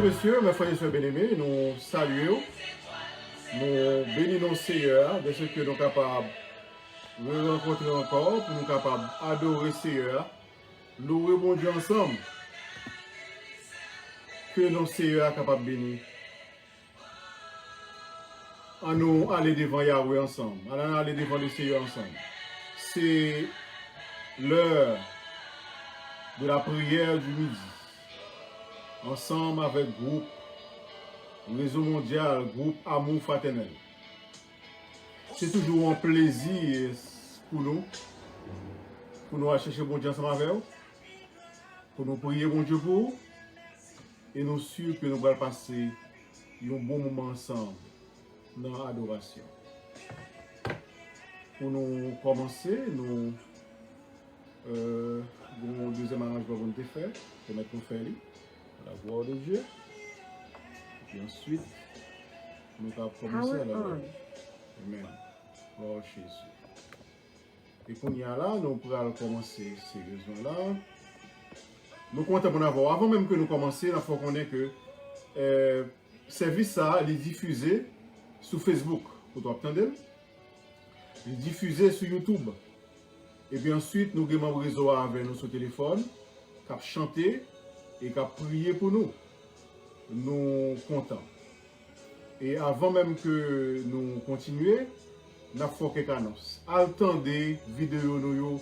messieurs, mes frères et sœurs bien-aimés, nous saluons, nous bénissons le Seigneur de ce que nous sommes capables de rencontrer encore, pour nous capables d'adorer le Seigneur, louer bon Dieu ensemble, que nos Seigneur capable de bénir. À nous aller devant Yahweh ensemble, à nous aller devant le Seigneur ensemble. C'est l'heure de la prière du midi. Ensemble avec groupe Réseau Mondial, groupe Amour Fraternel. C'est toujours un plaisir pour nous aller chercher bon Dieu ensemble avec vous, pour nous prier bon Dieu pour vous, et nous sûrs que nous allons passer un bon moment ensemble dans l'adoration. Pour nous commencer, nous avons un deuxième arrangement pour nous faire, pour mettre nous faire la gloire de Dieu. Et puis ensuite, nous allons commencer à l'adorer. Amen. Gloire à Jésus. Et qu'on y a là, nous pourrons commencer sérieusement là. Nous comptons pour avoir. Avant même que nous commencions, il faut qu'on ait que service ça, il est diffusé sur Facebook. Vous entendez? Il est diffusé sur YouTube. Et puis ensuite, nous avons un réseau avec nous sur le téléphone, qui a chanté et qui a prié pour nous. Nous comptons. Et avant même que nous continuions, nous avons fait quelques annonces. Attendez vidéos, nous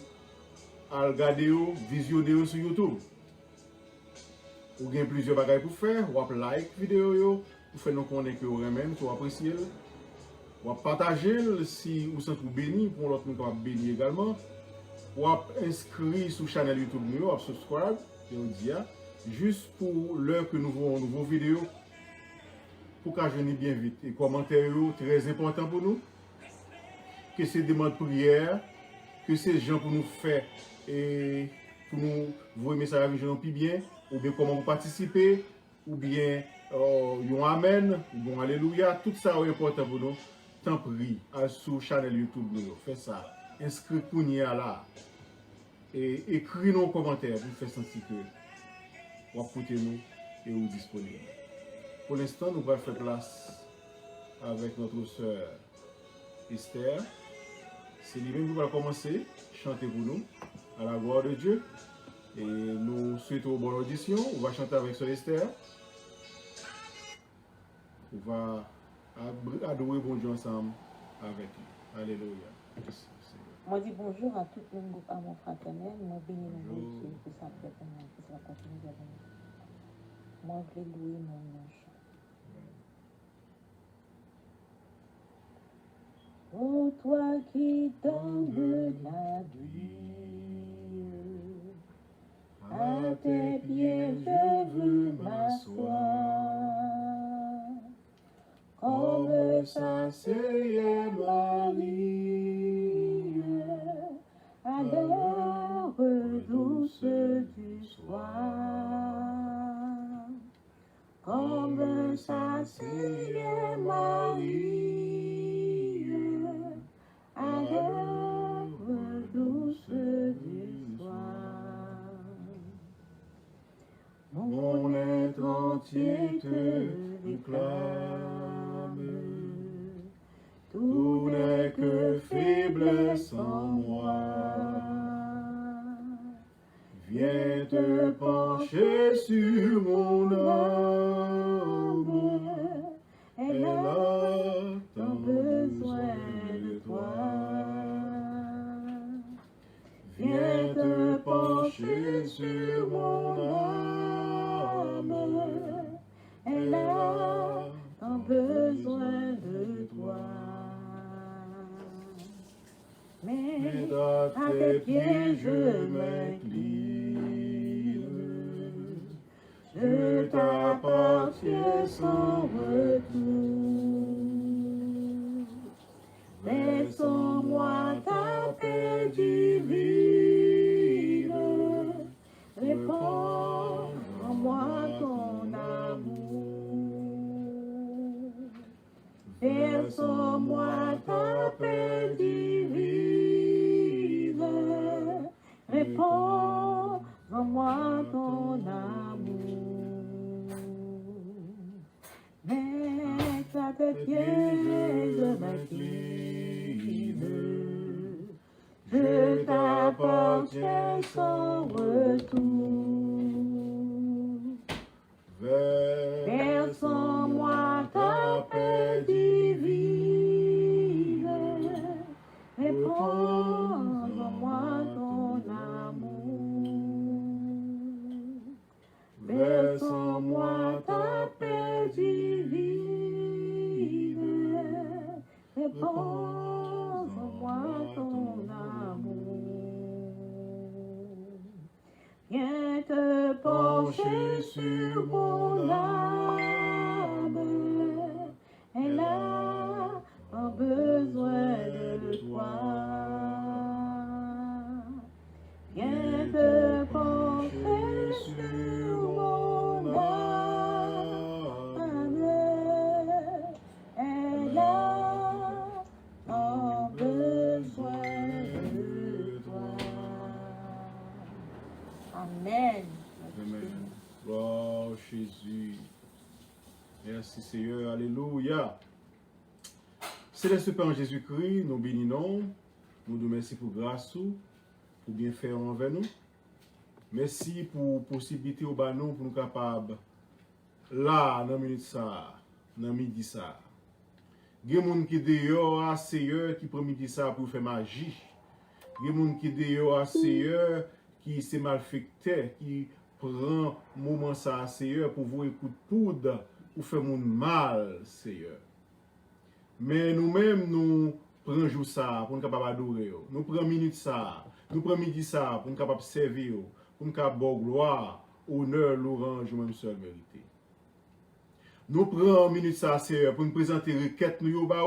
regardez, visionnez sur YouTube. Vous avez plusieurs bagages pour faire. Vous pouvez like vidéo, pour faire nous connaître que vous aimez, vous appréciez. Vous partager si vous êtes béni, pour l'autre nous capable bénir également. Vous inscrire sur la chaîne YouTube, vous subscribe, et on dit juste pour l'heure que nous voyons une nouvelle vidéo, pour qu'elle vienne bien vite. Et commentaires très important pour nous. Que c'est des demandes de prière, que c'est gens pour nous faire et pour nous voir le message avec nous plus bien, ou bien comment vous participez, ou bien un amen, ou bien alléluia, tout ça est important pour nous. Tant pis, sur la chaîne YouTube, nous faites ça. Inscrivez-vous là. Et écrivez nos commentaires pour faire sentir que vous écoutez nous et vous disponible. Pour l'instant, nous allons faire place avec notre sœur Esther. C'est lui-même qui va commencer, chanter pour nous, à la gloire de Dieu. Et nous souhaitons bonne audition. On va chanter avec sœur Esther. On va adorer bon Dieu ensemble avec lui. Alléluia. Moi, je dis bonjour à tout le groupe Amour Fraternel. Moi, bénis mon Dieu pour ça peut pour moi, pour ça continue de moi, je vais louer mon nom. Oh, toi qui donnes la vie, à tes pieds je veux m'asseoir. Comme s'asseyait Marie, à l'heure douce du soir. Comme s'asseyait Marie, à l'heure douce du soir. Mon être entier te réclame, tout n'est que faiblesse en moi. Viens te pencher sur mon âme, elle a tant besoin de toi. Viens te pencher sur mon âme, elle a tant besoin de toi. Mais à tes pieds je m'incline, je t'appartiens sans retour. Laisse en moi ta paix divine, répands en moi ton amour. Verse en moi ta paix divine, répands en moi ton amour. piège m'incline. Je t'appartiens sans retour. Verse en moi ta paix divine et prends en moi ton amour. Verse en moi ta paix divine et prends en moi ton amour. Viens te pencher sur mon âme, elle a un besoin de toi. Viens te pencher sur mon âme, elle a un besoin de toi. Amen. Amen. Gloire Jésus. Merci Seigneur. Alléluia. Céleste Père en Jésus-Christ, nous bénissons. Nous nous remercions pour grâce, pour bien faire envers nous. Merci pour possibilité au bas nous pour nous capables là dans minute ça, dans midi ça. Il y a des gens qui dehors, Seigneur, qui prend midi ça pour faire magie. Il y a des gens qui dehors, Seigneur, qui s'est malfecté, qui prend moment ça, Seigneur, pour vous écouter poudre, pour faire mon mal, Seigneur. Mais nous-mêmes, nous prenons jour ça pour nous capables adorer. Nous prenons minute ça, nous prenons midi ça pour nous capables servir, pour nous capables de gloire, honneur, louange, même seul mérité. Nous prenons minute ça, Seigneur, pour nous présenter requête nous au bas.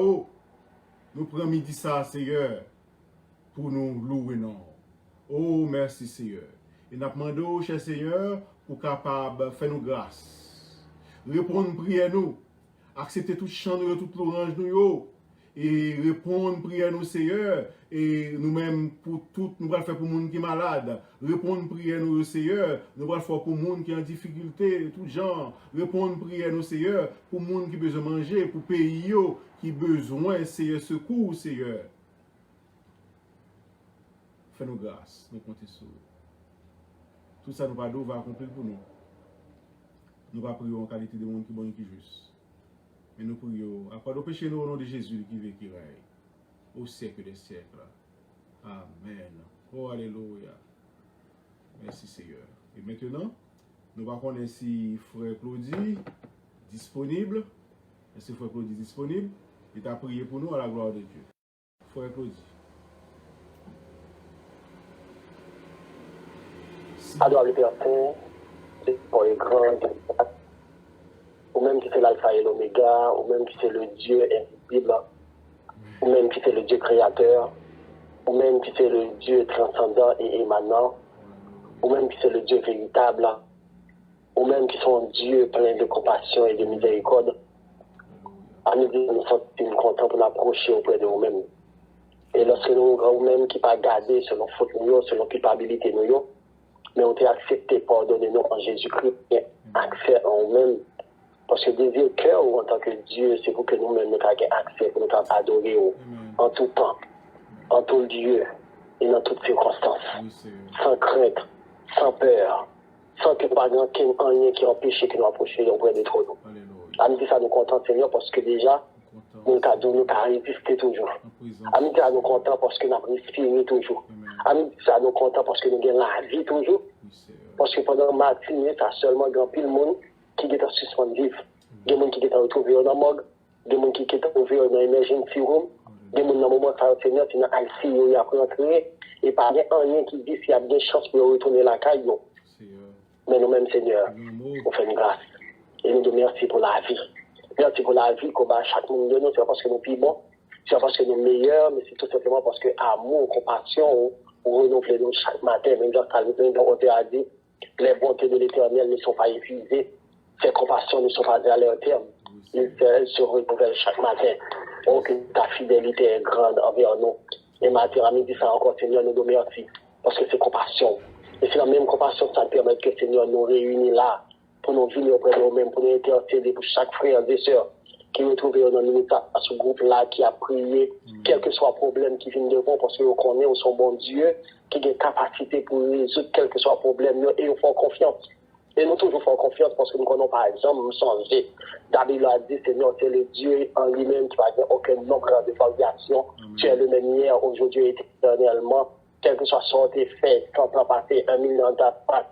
Nous prenons midi ça, Seigneur, pour nous louer non. Oh, merci Seigneur. Et nous demandons, cher Seigneur, pour capable faire nous grâce. Répondre prière nous. Accepter tout chant nous, toute l'orange nous. Et répondre prière nous, Seigneur. Et nous-mêmes, pour tout, nous allons faire pour les gens qui sont malades. Répondre prière nous, Seigneur. Nous allons faire pour les gens qui sont en difficulté, tout genre. Répondre prière nous, Seigneur, pour les gens qui ont besoin de manger, pour les pays qui ont besoin, Seigneur, secours, Seigneur. Fais-nous grâce, nous comptons sur vous. Tout ça, nous va accomplir pour nous. Nous va prier en qualité de monde qui est bon et qui est juste. Mais nous prions, à part de péché, nous au nom de Jésus qui vit, qui règne, au siècle des siècles. Amen. Oh, alléluia. Merci Seigneur. Et maintenant, nous allons connaître si frère Claudie disponible. Est-ce que frère Claudie disponible? Il a prié pour nous à la gloire de Dieu. Frère Claudie. Alors, le Père Saint, c'est pour les grands, ou même qui c'est l'alpha et l'oméga, ou même qui c'est le Dieu invisible, ou même qui c'est le Dieu créateur, ou même qui c'est le Dieu transcendant et émanant, ou même qui c'est le Dieu véritable, ou même qui sont Dieu plein de compassion et de miséricorde. À nous, nous sommes contents pour l'approcher auprès de nous-mêmes. Et lorsque nous-mêmes qui pas garder selon faute nous, selon culpabilité nous, mais on t'a accepté, pardonnez-nous en Jésus-Christ, et accès en nous-mêmes. Parce que désir cœur en tant que Dieu, c'est pour que nous-mêmes nous ayons accès, pour nous adorer en tout temps, en tout lieu et dans toutes circonstances, sans crainte, sans peur, sans que pas rien qui empêche que nous approchions auprès de trop nous. Amis, ça nous contente, Seigneur, parce que déjà, nous avons résisté toujours. Amis, ça nous contente parce que nous avons respiré toujours. Amis, ça nous contente parce que nous avons la vie toujours. Parce que pendant la matinée, ça seulement grand pile monde qui est en suspens vivre. Des gens qui sont retrouvés dans la morgue, des gens qui sont retrouvés dans l'emergency room, des gens dans le moment où ça Seigneur, qui sont ICU, ils ont rentré, et pas rien qui dit s'il y a des chances pour retourner la caille. Mais nous-mêmes, Seigneur, on fait une grâce. Et nous te remercions pour la vie. Merci pour la vie qu'on bat à chaque monde de nous. C'est pas parce que nous sommes bons, c'est pas parce que nous sommes meilleurs, mais c'est tout simplement parce que amour, compassion, on renouvelle nous chaque matin. Même dans on t'a dit, les bontés de l'Éternel ne sont pas épuisées. Ses compassions ne sont pas à leur terme. Elles se renouvellent chaque matin. Oh, que ta fidélité est grande envers nous. Et matin, à midi, ça encore, Seigneur, nous te remercions. Parce que c'est compassion. Et c'est la même compassion que ça permet que Seigneur nous réunit là. Pour nous venir auprès de nous-mêmes, pour nous intercéder pour chaque frère et sœur qui retrouve dans ce groupe-là, qui a prié, quel que soit le problème qui vient devant, parce qu'on connaît au son bon Dieu, qui a une capacité pour résoudre quel que soit le problème, et nous faisons confiance. Et nous toujours faisons confiance parce que nous connaissons par exemple, nous changer. David a dit, Seigneur, c'est le Dieu en lui-même qui va dire aucun nombre de variations. Tu es le même hier, aujourd'hui et éternellement. Quel que soit son fait, 100 ans passé, 1 million d'années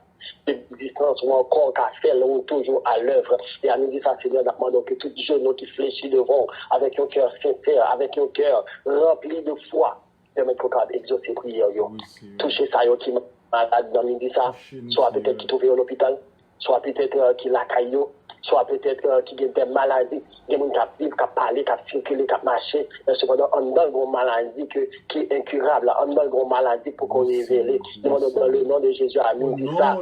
d'existence ou encore qu'à faire, nous toujours à l'œuvre. Et à nous dire ça, Seigneur, donc que tout jeune qui fléchit devant, avec un cœur sincère, avec un cœur rempli de foi, permettre qu'on exaucer prière. Toucher ça, qui malade dans midi ça, soit peut-être qui trouve à l'hôpital, soit peut-être qui l'a caillou, soit peut-être qui a des maladies, des gens qui vivent, qui parlent, qui circulent, qui marchent, mais cependant, on a une grande maladie qui est incurable, on a une grande maladie pour qu'on révèle. Dans le nom de Jésus, amen, dit ça.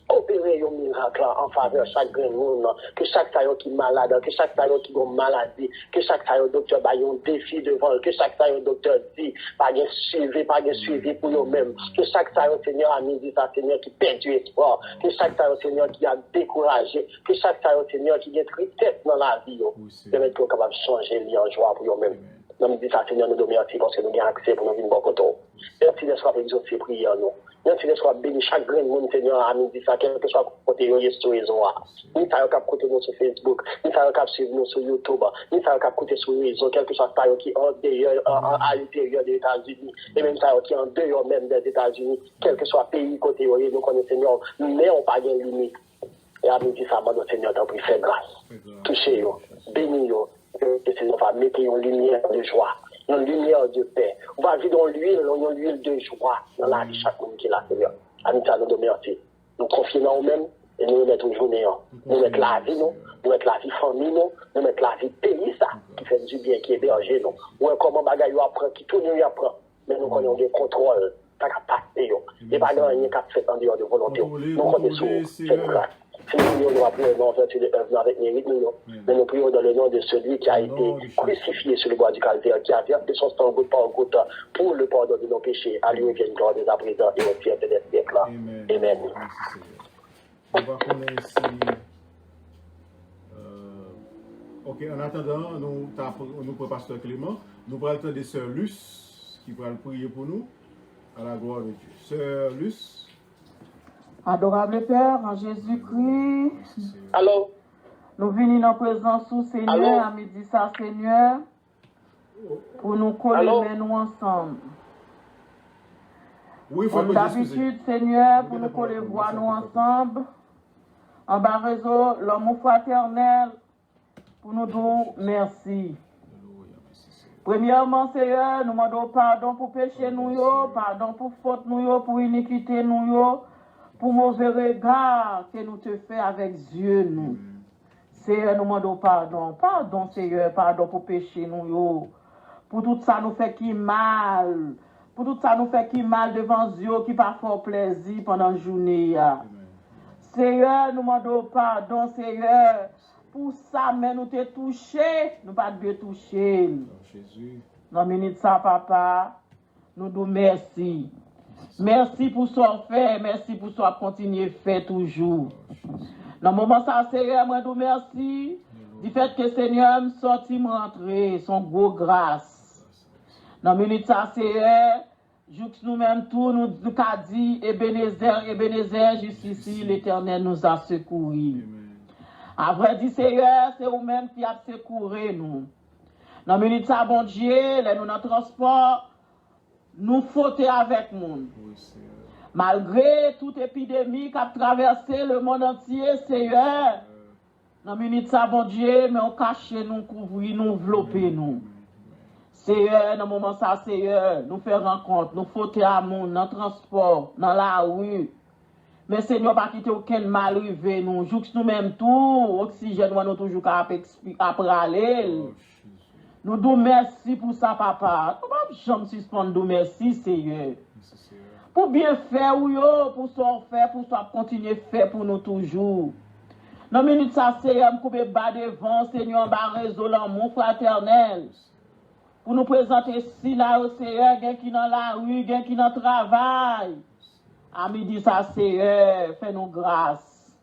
Opérer un miracle en faveur de chaque grand monde, que chaque taillon qui est malade, que chaque taillon qui a une maladie, que chaque taillon docteur a un défi devant, que chaque taillon docteur dit, pas de suivi pour eux-mêmes, que chaque taillon Seigneur a mis ça, Seigneur qui perd du espoir, que chaque taillon Seigneur qui a découragé, que chaque taillon Seigneur qui a tristesse dans la vie, permettre qu'on capable de changer les en joie pour eux-mêmes. Nous me disons ça, Seigneur, nous devons merci parce que nous avons accès pour nous venir bon côté. Merci de soit exaucer prière nous. Merci de soit béni chaque grand monde, Seigneur, à nous dire ça, quel que soit côté sur les réseaux. Nous savons qu'à côté nous sur Facebook, nous savons qu'à suivre nous sur YouTube, nous savons qu'à côté sur les réseaux, quel que soit ça qui est en dehors, à l'intérieur des États-Unis, et même ça qui est en dehors même des États-Unis, quel que soit pays côté nous connaissons, Seigneur, nous n'avons pas de limite. Et à nous dire ça, notre Seigneur, t'en prie, fais grâce. Touchez-vous, bénis-vous. Que le Seigneur va mettre une lumière de joie, une lumière de paix. On va vivre dans l'huile de joie dans la vie de chaque monde qui est là, Seigneur. Anita, nous merci. Nous confions en nous-mêmes et nous mettons une journée. Nous mettons la vie, nous mettons la vie famille, nous mettons la vie pays, ça, qui fait du bien, qui héberge nous. Ou comment bagaille apprend, qui tout nous apprend. Mais nous connaissons le contrôle, ça n'a pas de paix. Et pas rien qui a fait en dehors de volonté. Nous connaissons cette grâce. Si nous prions pour un nom vertu de œuvre avec mérite, mais nous prions dans le nom de celui qui a été crucifié sur le bois du calvaire, qui a versé son sang goutte par goutte pour le pardon de nos péchés. À lui vienne gloire dès à présent et au siècle des siècles. Amen. On va connaître ici. Ok, en attendant, nous pour Pasteur Clément, nous allons attendre Sœur Luce qui va prier pour nous à la gloire de Dieu. Sœur Luce. Adorable Père, en Jésus-Christ, Allô? nous venons dans la présence du Seigneur, à midi ça, Seigneur, pour nous coller nous ensemble. Oui, comme d'habitude, Seigneur, pour nous coller voix nous ensemble, en bas réseau, l'amour fraternel, pour nous dire merci. Premièrement, Seigneur, nous demandons pardon pour péché nous, pardon pour faute nous, pour iniquité nous, pour mauvais regard que nous te faisons avec Dieu, nous. Seigneur, nous demandons pardon. Pardon, Seigneur, pardon pour péché, nous. Pour tout ça, nous fait qui mal. Pour tout ça, nous fait qui mal devant Dieu, qui pas fort plaisir pendant la journée. Seigneur, nous demandons pardon, Seigneur. Pour ça, mais nous te touché. Nous pas de toucher. Dans minute ça, papa, nous disons merci. Merci pour ce qu'on fait, merci pour ce qu'on continue à faire toujours. Dans le moment ça, Seigneur, moi, nous merci du fait que Seigneur me sorti, me rentrer, son gros grâce. Dans le minute ça, Seigneur, juste nous-mêmes tout, nous avons dit, Ebenezer, juste ici, l'Éternel nous a secouru. À vrai dire, Seigneur, c'est vous-même qui a secouru nous. Dans le minute ça, bon Dieu, là, nous dans le transport, nous fautons avec nous. Malgré toute épidémie qui a traversé le monde entier, Seigneur, dans minute ça, bon Dieu, mais on cache nous, couvrir nous, envelopper nous. Seigneur, dans le moment ça, Seigneur, nous faisons rencontre, nous fautons à nous, dans le transport, dans la rue. Mais Seigneur, pas quitter aucun mal arrivé, nous, juste nous-mêmes tout, oxygène, nous toujours après aller. Nous disons merci pour ça, papa. Nous ne pouvons pas suspendre merci, Seigneur. Pour bien faire, pour ça faire, pour ça continuer à faire pour nous toujours. Dans la minute, ça, Seigneur, nous pouvons bas devant, Seigneur, en réseau l'amour fraternel. Pour nous présenter ici, là, au Seigneur, quelqu'un qui est dans la rue, quelqu'un qui est dans le travail. À midi, ça, Seigneur, fais-nous grâce.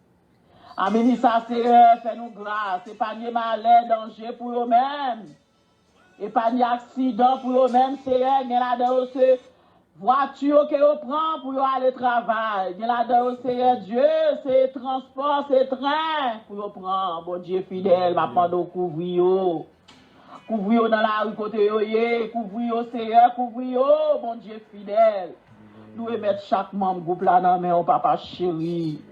Amen, ça, Seigneur, fais-nous grâce. Épargnez malheur, danger pour eux-mêmes. Épargnez accident pour eux-mêmes, Seigneur. Il y a là-dedans, voiture que vous prenez pour aller au travail. Il y a là-dedans, Seigneur Dieu, c'est transport, c'est train pour vous prendre. Bon Dieu fidèle, ma demande couvrir. Couvrir dans la rue côté yoye, couvrir Seigneur, couvrir bon Dieu fidèle. Nous remettons chaque membre groupe là dans main au papa chéri.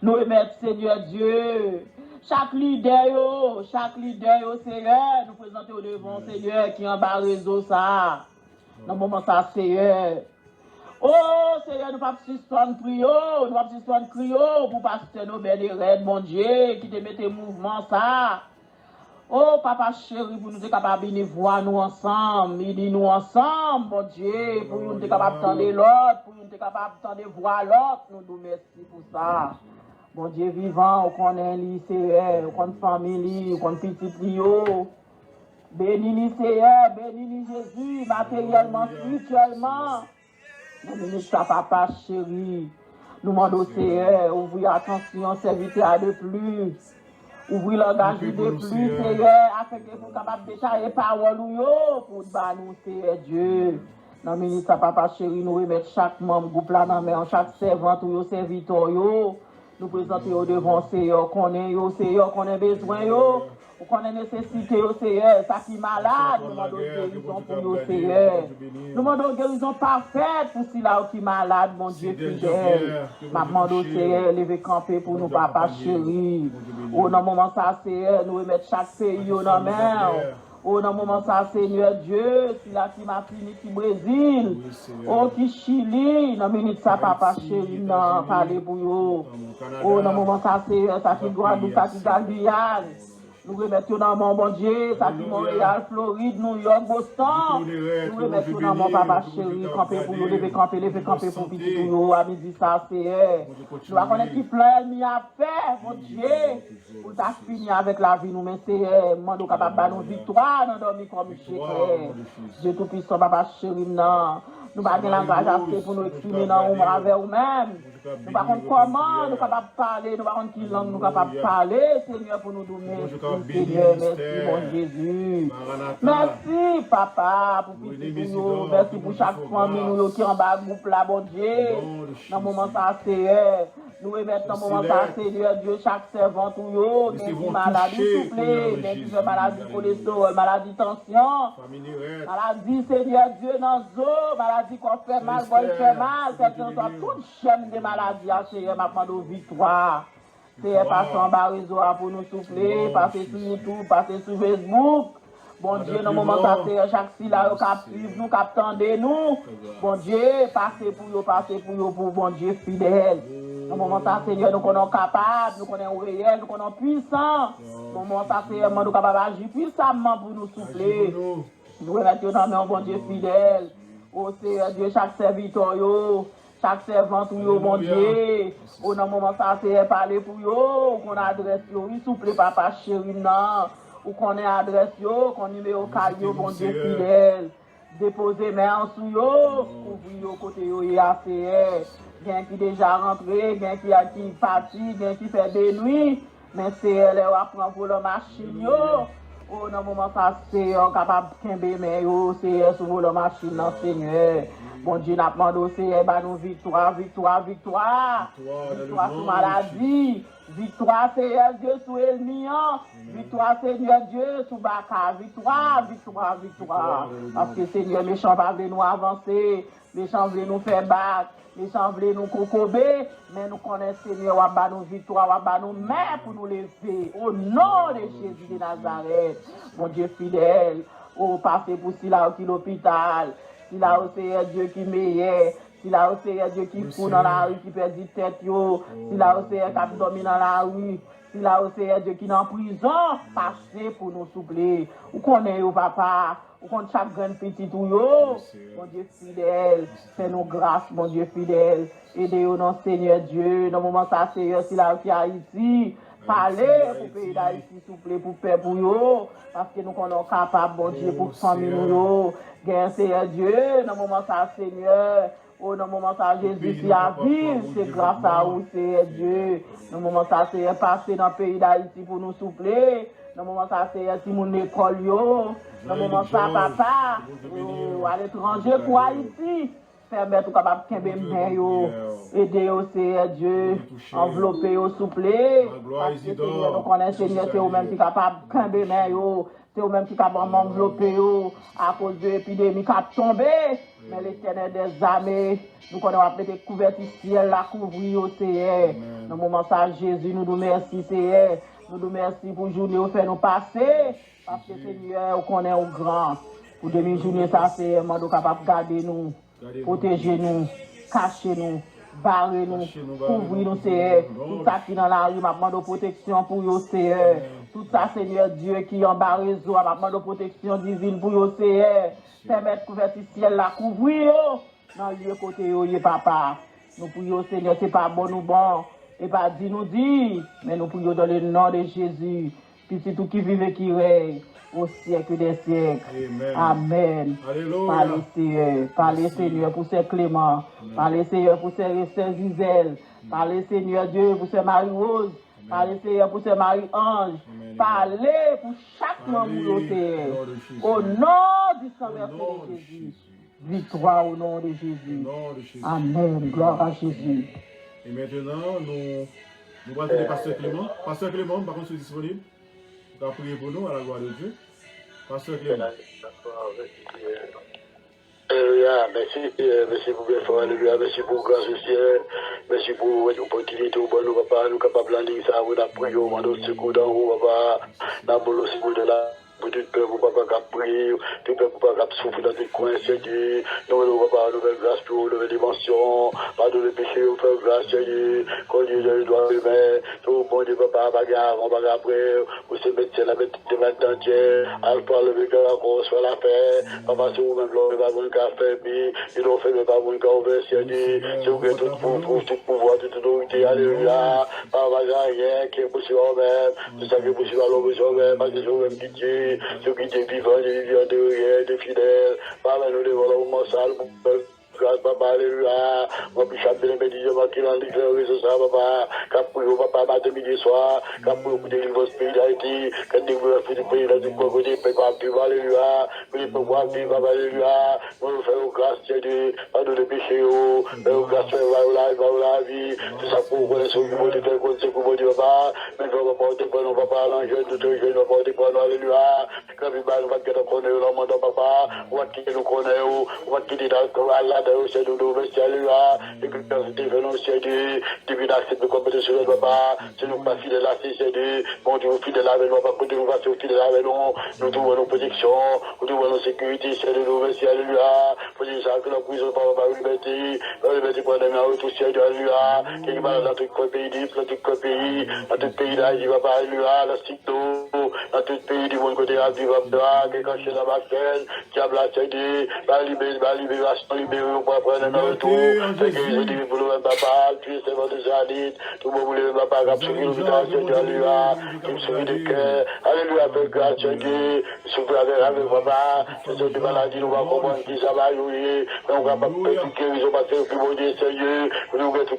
Nous remettons Seigneur Dieu. Chaque leader, Seigneur, nous présentons au devant, Seigneur, qui en bas réseau ça. Dans le moment ça, Seigneur. Oh, Seigneur, nous ne pouvons pas suspendre prier, nous ne pouvons pas suspendre crier pour pasteur nos belles raids, mon Dieu, qui te mette mouvement ça. Oh, papa chéri, pour nous être capables de voir nous ensemble, nous ensemble, mon Dieu, pour nous être capables d'entendre l'autre, pour nous être capables d'entendre voir l'autre, nous nous merci pour ça. Mon Dieu vivant, on connaît lycée, on connaît famille, on connaît petit trio. Bénis Seigneur, bénis Jésus, matériellement, spirituellement. Nous ministre papa chéri. Nous demandons Seigneur, ouvrir attention, serviteur de plus. Ouvrir langage de plus, Seigneur, afin que vous soyez capables de détailler parole pour nous, Seigneur Dieu. Dans le ministre papa chéri, nous remettons chaque membre groupe là dans main, chaque servante ou serviteur. Nous présentons devant Seigneur, qu'on ait besoin, qu'on ait nécessité, Seigneur, ça qui est malade, nous demandons guérison pour nous, Seigneur. Nous demandons guérison parfaite pour ceux qui est malade, mon Dieu fidèle. Nous demandons, Seigneur, lever camper pour nous, papa chéri. Au moment ça, Seigneur, nous remettons chaque pays dans la main. Oh, dans le moment ça, Seigneur Dieu, si la qui m'a fini qui Brésil, oh, qui Chili, dans le minute ça, papa chéri, non, parlez pour eux. Oh, dans le moment ça, Seigneur, ça qui Guadeloupe, ça qui Guyane. Nous remettons dans mon bon Dieu, ça qui Montréal, Floride, New York, Boston. Nous remettons dans mon papa chéri, camper pour nous, lever camper pour petit pour nous, à midi ça, Seigneur. Nous allons connaître qui plein de à faire, mon Dieu, pour ta finir avec la vie, nous, mais Seigneur, nous capable de nous victoire, nous dormir comme Jésus. Dieu tout-puissant, papa chéri, non. Nous n'avons pas de langage assez pour nous exprimer dans nous avec nous-mêmes. Nous ne savons pas comment nous sommes capables de parler, nous ne savons pas quelle langue nous sommes capables de parler, Seigneur, pour nous donner. Seigneur, merci, mon Jésus. Merci, papa, pour nous. Merci pour chaque famille qui est en bas groupe là, bon Dieu. Dans le moment ça, Seigneur. Nous remettons dans le moment ça, Seigneur Dieu, chaque servant ou yo, qui maladie soufflée, qui fait maladie cholestérol, maladie tension, maladie, Seigneur Dieu, dans zo, maladie qu'on fait mal, qu'on fait mal, certains sont toutes chaînes de maladies, Seigneur, ma demande victoire. Seigneur, passez en bas réseau pour nous souffler, passez sur YouTube, passez sur Facebook. Bon Dieu, dans le moment ça, Seigneur, chaque fille là, qui suivre nous, qui attendez nous. Bon Dieu, passez pour vous, pour bon Dieu fidèle. Dans le moment ça, Seigneur, nous connaissons capables, nous connaissons réel, nous connaissons puissants. Dans le moment ça, Seigneur, nous sommes capables d'agir puissamment pour nous souffler. Nous remettons dans le bon Dieu fidèle. Oh Seigneur Dieu, chaque serviteur, chaque servante, bon Dieu. Oh, dans le moment ça, Seigneur, parler pour vous, qu'on adresse, oui, souple, papa chéri, non. Ou qu'on ait adresse, qu'on numéro caillou, bon Dieu fidèle. Déposer main en sous yo, ouvrir côté yo et ACR. Bien qui déjà rentré, bien qui a qui parti, bien qui fait des nuits. Mais c'est elle va prendre pour la machine yo. Oh, dans le moment ça, c'est capable de tomber, mais yo, c'est sur la machine, non, Seigneur. Bon Dieu, n'a pas demandé, c'est nous victoire, victoire, victoire. Victoire sur maladie. Victoire, Seigneur Dieu, sur Elmian. Victoire, Seigneur Dieu, sur Baka. Victoire, victoire, victoire. Parce que Seigneur, méchant va nous avancer. Méchant veut nous faire battre. Méchant veut nous cocober. Mais nous connaissons, Seigneur, on va nous victoire, on va nous mains pour nous lever. Au nom de Jésus de Nazareth. Mon Dieu fidèle. Oh, passez pour si là qui l'hôpital. Si là où Seigneur Dieu qui meilleur. Si là où Seigneur Dieu qui fout dans la rue, qui perd du tête, yo. Si là où Seigneur qui dormi dans la rue. Si là où Seigneur Dieu qui est en prison, passez pour nous soupler. Ou qu'on est au papa, ou qu'on chaque grande petite ou yo. Mon Dieu fidèle, fais-nous grâce, mon Dieu fidèle. Aidez-nous, non Seigneur Dieu. Dans le moment ça, Seigneur, si là où qui a Haïti, parlez pour le pays d'Haïti, souple pour faire pour yo. Parce que nous sommes capables, bon Dieu, pour famille nous. Guerre, Seigneur Dieu, dans le moment ça, Seigneur. Oh, dans le moment ça, Jésus, qui a vivre, c'est grâce à vous, c'est Dieu. Dans le moment ça, c'est passé dans le pays d'Haïti pour nous soupler. Dans le moment ça, c'est si mon école, yo. Dans le moment ça, papa, à l'étranger pour Haïti. Permettre capable de kembe yo, aider yo c'est Dieu, envelopper yo soupler, parce que Seigneur nous connaît Seigneur c'est eux même qui capable de kembe yo, c'est eux même qui capable d'envelopper yo à cause de l'épidémie qui a tombé, mais l'Éternel des armées, nous connaissons à mettre couverture ciel la couvrir yo Seigneur. Dans le moment ça Jésus nous merci Seigneur, nous merci pour journée où fait nous passer, parce que Seigneur on connaît au grand. Pour demi-journée ça c'est nous capable de garder nous. Protégez-nous, cachez-nous, barrez-nous, couvrez-nous, Seigneur. Tout ça qui est dans la rue, m'a demandé de protection pour vous, Seigneur. Tout ça, Seigneur Dieu, qui est en bas réseau, m'a demandé de protection divine pour vous, Seigneur. Permettre couverture ciel la couvrir dans le lieu côté, papa. Nous prions, Seigneur, c'est pas bon ou bon, et pas dit nous dit, mais nous prions dans le nom de Jésus. Puis c'est tout qui vive et qui règne au siècle des siècles. Amen. Amen. Alléluia. Parlez Seigneur pour ces Clément. Parlez Seigneur pour ces Gisèle. Parlez Seigneur Dieu pour ces Marie-Rose. Parlez Seigneur pour ces Marie-Ange. Parlez pour chaque membre Seigneur. Au nom du Saint-Verset de Jésus. Victoire au nom de Jésus. Amen. Gloire à Jésus. Et maintenant, nous allons Pasteur Clément. Pasteur Clément, par contre, c'est disponible. Vous allez prier pour nous à la gloire de Dieu. Pasteur Clément. Merci pour bien faire, alléluia, merci pour grâce au ciel, merci pour l'opportunité, pour nous, papa, nous capables de lire ça, nous avons prié au moment de secours d'en haut, papa, nous avons le secours de là. Pour tout peuple, pour papa qui prie, tout peuple pour papa qui souffre dans des coins, Seigneur. Nous, papa, nouvelle grâce pour nouvelle dimension, pardon le péché, on fait grâce, Seigneur. Quand Dieu doit humain, tout bon Dieu, papa, bagarre, on bagarre après, pour se mettre la bête de maintenant, Dieu, alpha, le vécu, la grosse, faire la paix, papa, c'est vous-même, l'homme, pas bon qu'à faire, mais il l'ont fait, mais pas bon qu'à ouvrir, Seigneur. C'est vous qui tout pouvoir, toute autorité, alléluia, papa, rien qui est possible en même, c'est ça qui est possible à l'homme, parce que c'est vous-même qui dit. Ceux qui étaient vivants, des vivants de rien, des fidèles. Papa, nous devons le moment sale, grâce, papa, alléluia. Moi, puis chaque bénédiction, qui l'a déclaré ce soir, papa. Qu'après, papa, matin, midi, soir. Qu'après, vous délivrer votre pays d'Haïti. Quand vous avez fait du pays, là, du côté, papa, vivre, alléluia. Vous pouvez pouvoir vivre, papa, alléluia. Nous nous faisons grâce, Dieu, pardon le péché, nous grâce, la vie. C'est ça pour vous, les choses, vous devez c'est pour vous, papa. Mais nous ne porter pas nos papa, l'enjeu, tout le jeu, nous porter pas nos, alléluia. Quand nous va nous connaître, le monde, papa. On va quitter nous connaître, on va quitter dans le c'est nous, merci, alléluia. Et que nous devenons, Seigneur, divine accepte de compétition sur le papa. C'est nous pas fidèles à Seigneur. Bon Dieu, fidèles avec nous, papa, que nous fassions fidèles avec nous. Nous trouvons nos protections, nous trouvons nos sécurités, Seigneur, merci, alléluia. Pour dire ça, que nous puissions pas avoir liberté. La liberté pour nous, nous tous, Seigneur, alléluia. Qui va dans tout le pays, dans tout le pays, dans tout le pays d'Aïe, papa, alléluia, dans tout le pays du monde côté, à vivre, qui est caché dans ma chaîne, qui a blasé, la libération, libérée. Pour apprendre dans le tout, c'est que je dis pour le papa, puis c'est votre janite, tout le monde voulait papa, qui a suivi le village, alléluia, qui me suivi de cœur, alléluia, fait grâce, Dieu, souffle avec papa, c'est cette maladie, nous va comprendre qui ça va jouer, on va pas faire guérison, parce que le plus beau Dieu, Seigneur, nous avons tout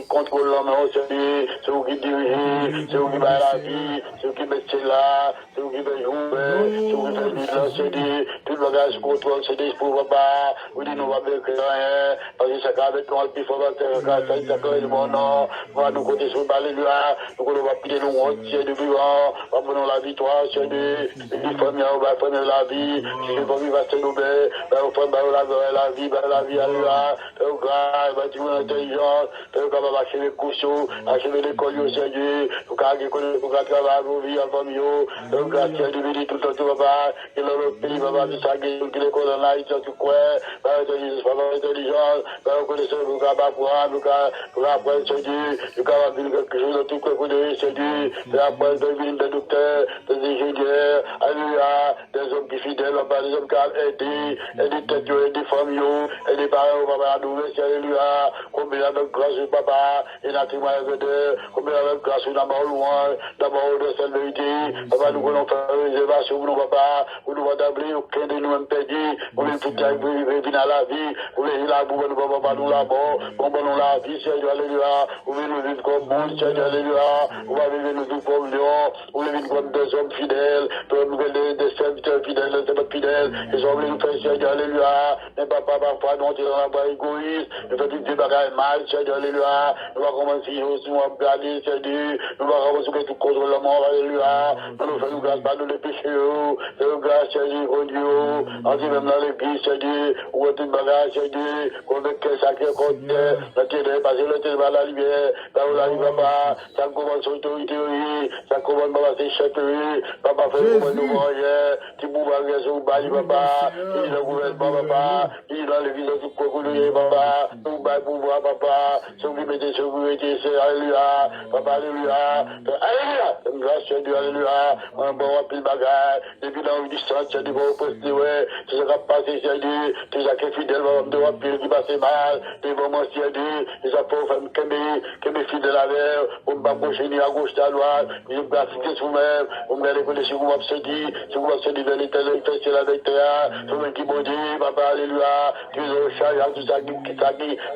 contrôle l'homme, Seigneur, c'est vous qui dirigez, c'est vous qui va la vie, c'est vous qui mettez là, c'est vous qui faites jouer, c'est vous qui faites vivre là, Seigneur, tout le bagage contrôle, Seigneur, pour papa, vous dites, nous va bien que rien, parce que ça avec nous, le plus fort, ça crée mon nom, va nous côté sur le alléluia, nous va piler nous entier de vivant, va prendre la victoire, Seigneur, les familles, on va prendre la vie, si les familles vont se nommer, on va la vie, alléluia, on va bâtir l'intelligence, on va acheter les couchons, acheter les colliers, Seigneur, on va travailler nos vies, en famille, on va acheter des vies, tout le temps, papa, et le pays, papa, qui s'agit, qui les colons là, ils sont tout quoi, intelligence, nous connaissons le gars pour apprendre, Seigneur, le gars va quelque chose de tout côté, Seigneur, c'est après des docteurs, des ingénieurs, alléluia, des hommes qui fidèles, des hommes qui ont aidé, et des têtes, et des familles, et des parents, papa, nous merci, alléluia, combien avec grâce, papa, et la témoignage de combien avec grâce, d'abord loin, d'abord de celle vérité, papa, nous voulons faire une réservation pour nous, papa, pour nous d'abri, aucun de nous impédit, pour les tout venir à la vie, pour les là, pour nous, papa, nous la mort, pour nous la vie, Seigneur, alléluia, pour nous vivre comme monde, Seigneur, alléluia, pour nous vivre nous comme lions, pour nous vivre comme des hommes fidèles, pour nous vivre des serviteurs fidèles, des serviteurs fidèles, ils ont voulu nous faire, Seigneur, alléluia, mais papa, parfois, nous, on est dans la voie égoïste, nous faisons des bagages mal, Seigneur, alléluia, nous allons commencer aussi, nous allons regarder, Seigneur, nous allons commencer tout contre le monde, alléluia, nous faisons grâce par nous les péchés, nous grâce, Seigneur, au Dieu, en dit même dans l'église, Seigneur, où est une bagage, Seigneur, qu'on veut que ça qui est contre, la terre, parce que le terre va la lumière, là où la lumière va, ça commence l'autorité, ça commence par ses chefs, papa, fait comme nous voyons, tu pouvais aller sur le bas, papa, il est dans le gouvernement, papa, il est dans l'église, tu peux couler, papa, tout bas pouvoir, papa, sécurité, c'est alléluia, papa, alléluia, alléluia, grâce, Dieu, alléluia, on va voir pile bagarre, depuis dans une distance, tu vas poster, ouais, tu seras passé, tu dis, tu seras que fidèle, on va voir pile qui passe mal, tu vas m'en dire, ils ont pas fait que mes fidèles avec, on va boucher ni à gauche, à droite, ils ont grafité sous-même, on va les connaître si vous m'obsédez, si vous m'obsédez vers l'éternel, c'est la vecteur, c'est moi qui m'ont dit, papa, alléluia, tu es au charge, tout ça qui,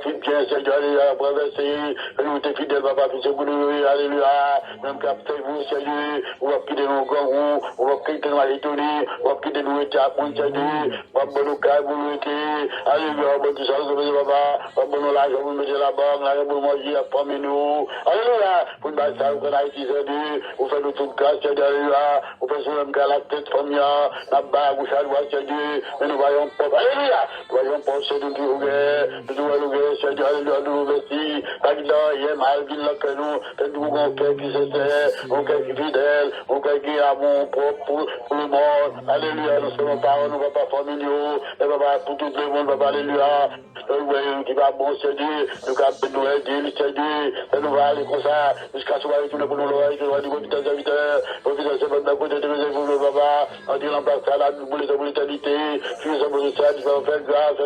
c'est bien, Seigneur, alléluia, traverser, nous t'es fidèle, papa, puis c'est pour nous, alléluia, même capteur, vous, Seigneur, on va quitter nos grands, on va quitter nos étonnés, on va quitter nos états, pour Seigneur, on va bon nous cailler, pour nous éter, alléluia, on va tout ça, papa, on va bon l'argent, pour nous mettre la banque, l'argent pour manger, parmi nous, alléluia, pour nous battre ça, qu'on a été Seigneur, on fait nous tout grâce, Seigneur, alléluia, on fait sur le même gars la tête, première, la bague, ou ça, Seigneur, mais nous voyons pas, alléluia, nous voyons pas, Seigneur, nous voyons, Seigneur, alléluia, nous merci, pas qu'il y ait mal, qu'il y que nous, faites-nous qu'on fait qui se sait, on fait qui fidèle, on fait qui a mon propre pour le monde, alléluia, nous sommes parents, nous ne pas familiaux, et papa, pour tout le monde, papa, alléluia, nous voyons qui va bon, Seigneur, nous capons nous aider, Seigneur, et nous va aller comme ça, jusqu'à ce qu'on ait pour nous l'oreille, nous allons dire, serviteurs, profitez de votre côté de nous, papa, en disant l'ambassade, nous voulons pour l'éternité, puis nous sommes ça, nous allons faire grâce,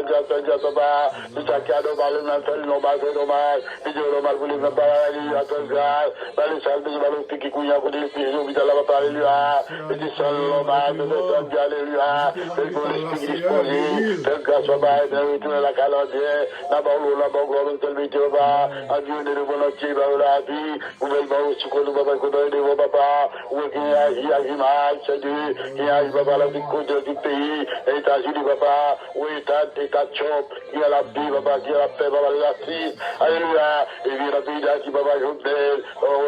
papa, nous t'accueillons par le nom, fait normal, fait normal, et Dieu, normal, vous les pas, alléluia, faire grâce, dans les salles, nous allons piquer, couiller, à côté des pieds, nous allons papa, alléluia, et des salles, normal, nous allons dire, alléluia, et pour l'esprit disposé, faire grâce, papa, et bien retourner la calendrière, là-bas, nous seul métier, papa, à Dieu, de volonté, la vie, nouvellement, aussi, qu'on nous va pas connaître de vos papa, ou qui agit mal, c'est Dieu, qui agit, papa, la vie du pays, États-Unis, papa, ou État Chop, qui a la vie, papa, qui a la paix, papa, l'assise, alléluia, et vient la pays d'Asie, papa, Jovenel,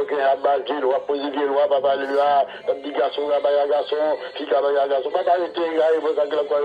qui a bâti, loi, positive, loi, papa, alléluia, un petit garçon, un garçon, qui a un garçon, papa, il était, il faut ça que la croix,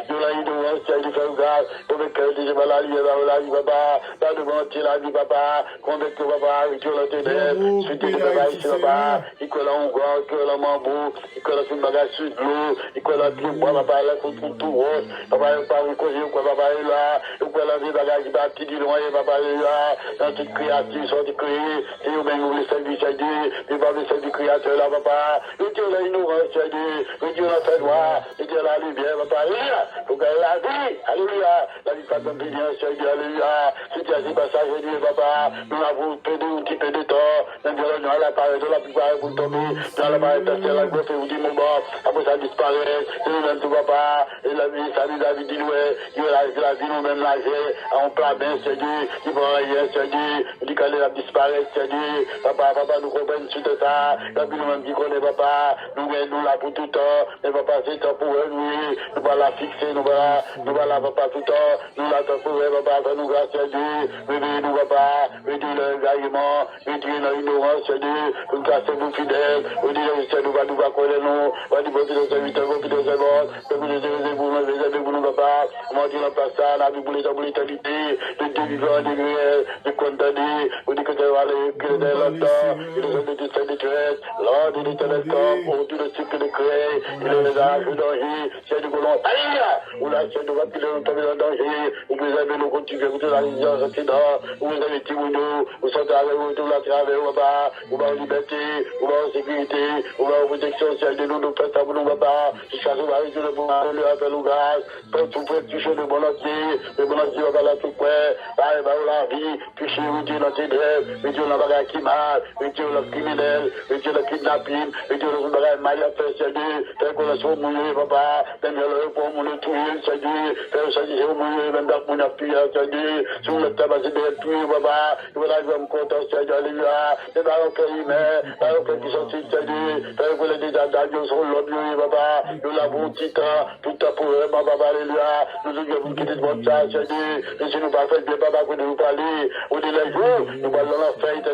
il a eu de il a fait grâce, pour le cœur, il la vie, papa, pas de mentir, la vie, papa, convaincre, papa, avec le ténèbre, suite au papa, ici, papa, il colle en grand, il colle en mambou, il colle en bagage sur l'eau, il colle en tout, papa, là, tout rose, papa, il parle, papa, est là, il colle en des bagages qui battent, du loyer, papa, est là, dans toute créature, sont créés, et au même, le service, c'est dit, il va le service créateur, là, papa, le Dieu, là, ignorance, c'est dit, le Dieu, la fait droit, le Dieu, la lumière, papa, est là, faut qu'elle la vie, alléluia, la vie, pas comme bien, c'est dit, alléluia, si tu as dit, passage, je dis, papa, nous avons peu de outils, peu de temps, nous avons l'appareil de la plupart pour tomber, nous avons l'appareil de la gauche, et vous dites, mon bon, après ça disparaît, et nous-mêmes, tout papa, et la vie, ça nous a dit, il la vie, nous-mêmes, nager, on plat bien, c'est dit, il va rien, c'est dit, il dit qu'elle a disparu, c'est dit, papa, nous comprenons sur ça, et puis nous-mêmes qui connaissons, papa, nous là pour tout le temps, mais papa, c'est temps pour eux, nous va la fixer, nous va la, papa, tout le temps, nous la temps pour eux, papa, nous grâce, c'est dit, nous, papa, réduire l'engagement, réduire l'ignorance, c'est dit, nous casser nous fidèles, nous dire, nous va connaître nous, va dire, profiter de serviteurs, profiter de serviteurs, pour nous, papa, comment dire, la place, la vie pour l'éternité, de délivrer, de condamner, vous dites que tu vas aller, que tu es longtemps, il nous a dit de détresse, l'ordre de l'éternel corps, autour de ce que nous créons, il est les âges, le danger, c'est du colon, alléluia, ou là, c'est de voir qu'il est tombé dans le danger, ou que vous avez nous continuer, vous avez la résistance, ou vous avez dit, vous sortez avec vous, tout la travers, vous va en liberté, vous va en sécurité, vous va en protection, celle de nous, nous faisons ça pour nous, papa, jusqu'à ce que vous arrivez sur le bon, nous appelons nous grâce, pour tout faire toucher le bon entier, va pas la tout près, va la vie, puis chez vous, Dieu, dans tes rêves, mais Dieu, n'a pas qui mal, mais Dieu, n'a criminels, retire le kidnapping, retire le bagage mal à faire, Seigneur, faire qu'on soit mouillé, papa, même le pour mon tuer, Seigneur, faire ça, c'est mouillé, même dans mon appui, Seigneur, sur le tabac, c'est de tuer, papa, il va me content, Seigneur, alléluia, c'est dans le pays, mais, dans le pays qui sont Seigneur, faire que les dégâts sont l'autre, papa, nous l'avons dit, tout à pour eux, papa, alléluia, nous devons quitter ce monde, Seigneur, et si nous pas fait bien, papa, que nous parler, ou de les jours, nous parlons la fête,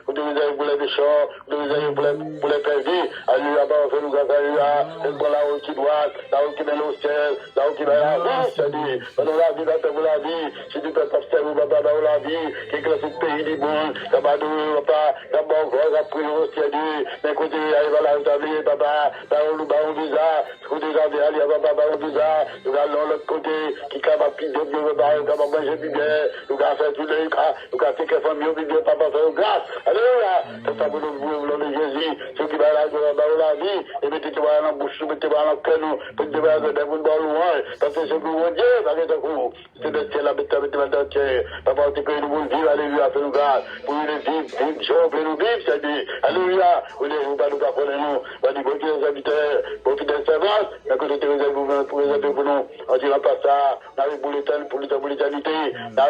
ou de nous aller pour les méchants, ou de nous aller pour les perdus, alléluia, papa, fait nous alléluia, et pour la haute qui doit, la haute qui mène au ciel, la haute qui mène à la vie, Seigneur, dans la vie, dans la vie, si tu peux t'observer, papa, dans la vie, qui est classé pays du monde, papa, papa, d'abord, va prier au Seigneur, mais côté, il va la rétablir, papa, dans le visa, côté, il va papa, au visa, nous allons l'autre côté, qui est capable de Dieu, papa, capable de manger du bien, nous allons faire tous les cas, nous allons faire que famille, bien, papa, faire grâce, alléluia, c'est ça pour nous, nom de Jésus, ceux qui va dans la vie, et mettez-toi dans la bouche, mettez-toi dans le cœur, nous, mettez-toi dans le cœur, dans louange, parce que c'est pour mon Dieu, parce que c'est pour, c'est de ciel, mettez-toi dans le cœur, papa, tu peux nous vivre, alléluia, fais-nous grâce, pour nous vivre, jour, pour nous vivre, c'est dit, alléluia, vous ne pas nous apprendre, nous, va dire, beaucoup des habitants, beaucoup des servantes, mais que tu réserves pour nous, on dira pas ça, on arrive pour l'éternité,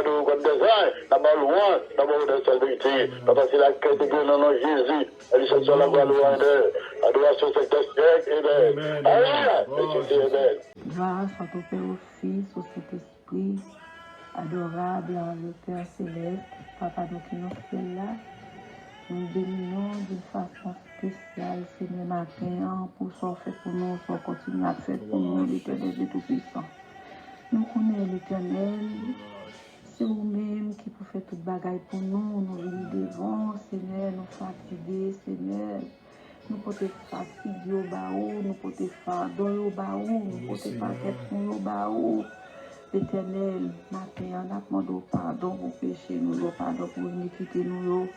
nous, comme des anges, d'abord loin, d'abord de sa vérité, papa, c'est la quête de Dieu, non, non, Jésus, elle se soit la gloire, adoration, c'est un siècle, amen. Alléluia, Jésus, amen. Gloire soit au Père, au Fils, au Saint-Esprit, adorable en le Père céleste, Papa, nous qui nous fait là, nous bénissons d'une façon spéciale, Seigneur, matin, pour ce fait pour nous, soit continuer à faire pour nous, l'Éternel de Tout-Puissant. Nous connaissons l'Éternel, c'est vous-même qui peut faire toute bagaille pour nous, nous venons devant, Seigneur, nous fatiguer, Seigneur. Nous pouvons fatiguer au baou, nous pouvons farder au baou, nous pouvons faire au baou. L'Éternel, matin, on a demandé pardon pour péché, nous pardon pour iniquité, nous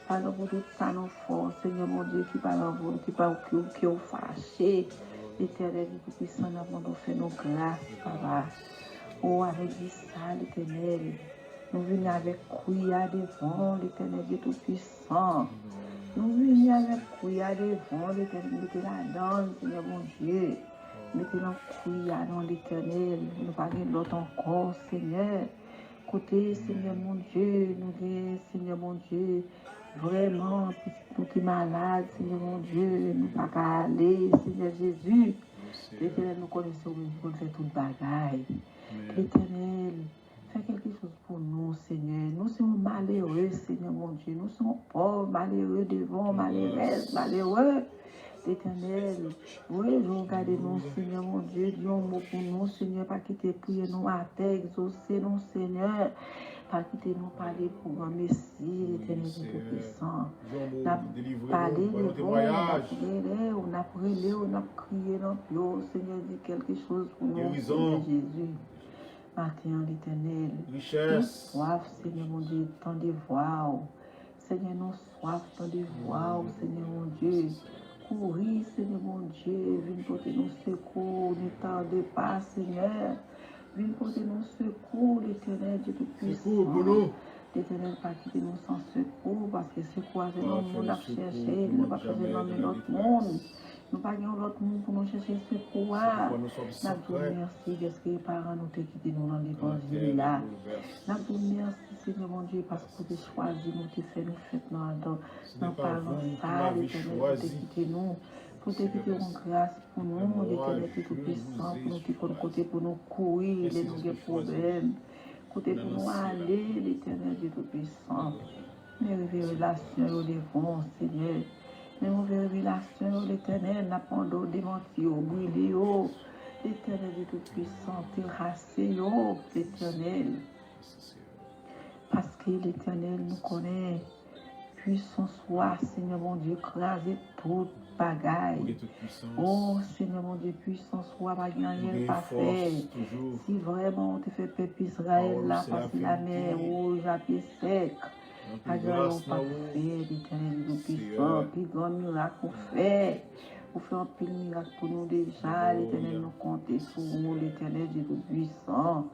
pardon pour tout ça, nos forces, Seigneur mon Dieu, qui parle en vous, qui parle qui est fâché. L'Éternel, tout puissant, on a demandé faire nos grâces, Papa. Oh, avec ça, l'Éternel, nous venons avec couillard devant, l'Éternel Dieu tout puissant. Nous venons avec couillard devant, l'Éternel, mettez la donne, Seigneur mon Dieu. Mettez la couillard dans l'Éternel, nous parlons l'autre encore, Seigneur. Côté, Seigneur mon Dieu, nous disons, Seigneur mon Dieu, vraiment, nous sommes malades, Seigneur mon Dieu, nous ne pouvons pas aller, Seigneur Jésus. L'Éternel, nous connaissons, nous faisons toute bagaille. L'Éternel, fais quelque chose pour nous, Seigneur. Nous sommes malheureux, Seigneur mon Dieu. Nous sommes pauvres, malheureux devant, malheureux. L'Éternel, oui, regardez-nous, Seigneur mon Dieu. Dis un mot pour nous, Seigneur, pas quitter prier nous à terre, exaucer nous, Seigneur. Pas quitter nous parler pour un Messie, l'Éternel Tout-Puissant. On a parlé de vous, on a prié, on a crié dans le Seigneur, dit quelque chose pour nous, Seigneur Jésus. Matin, l'Éternel, nous soif, Seigneur mon Dieu, tant de voir. Seigneur, nous soif, tant de voir, Seigneur mon Dieu. Courir, Seigneur mon Dieu, viens porter nos secours, ne tarde pas, Seigneur. Viens porter nos secours, l'Éternel Dieu Tout-Puissant. L'Éternel pas quitter nous sans secours, parce que secours avec nous, nous a cherché, nous pas chercher dans notre monde. Nous pas gagner l'autre monde pour nous chercher secours. Nous vous merci parce que les parents nous ont quitté nous dans l'évangile là. Nous vous merci, Seigneur mon Dieu, parce que vous avez choisi nous, vous fait nous faire dans parents ça, l'Éternel, vous avez quitté nous. Pour te quitter en grâce pour nous, l'Éternel Tout-Puissant, pour nous quitter de côté, pour nous courir, les nos problèmes. Côté pour nous aller, l'Éternel Tout-Puissant. Mes révélations, nous devons, Seigneur. Mais mon révélation, l'Éternel n'a pas d'eau démenti, brûlé, l'Éternel est tout-puissant, terrassé, l'Éternel. Parce que l'Éternel nous connaît, puissant soit, Seigneur mon Dieu, écraser toute bagaille. Oh, Seigneur mon Dieu, puissant soit, pas rien pas fait. Si vraiment on te fait peuple Israël, là, parce que la mer rouge à pied sec. Agréons pas fait, l'Éternel Tout-Puissant, puis grand miracle pour faire. Vous faites un pile miracle pour nous déjà, l'Éternel nous compte sur nous, l'Éternel Tout-Puissant.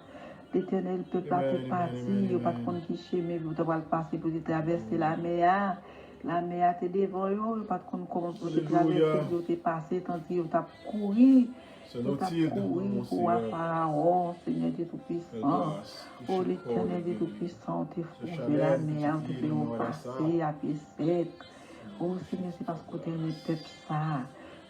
L'Éternel ne peut pas te partir, il n'y a pas de compte qui chemin, vous devez le passer pour traverser la mer. La mer a été devant eux, pas de comment vous Alléluia. traverser, vous êtes passé, tant que vous avez couru. C'est Vous notre avez île, couru mon pour voir Seigneur. Pharaon, Seigneur Dieu Tout-Puissant. Grâce. Oh, l'Éternel Dieu Tout-Puissant, t'es Ce fouillé la Chanel, mer, petite t'es île, fait nous, voilà passer à pied sec. Oh, Seigneur, c'est parce que t'es le peuple ça.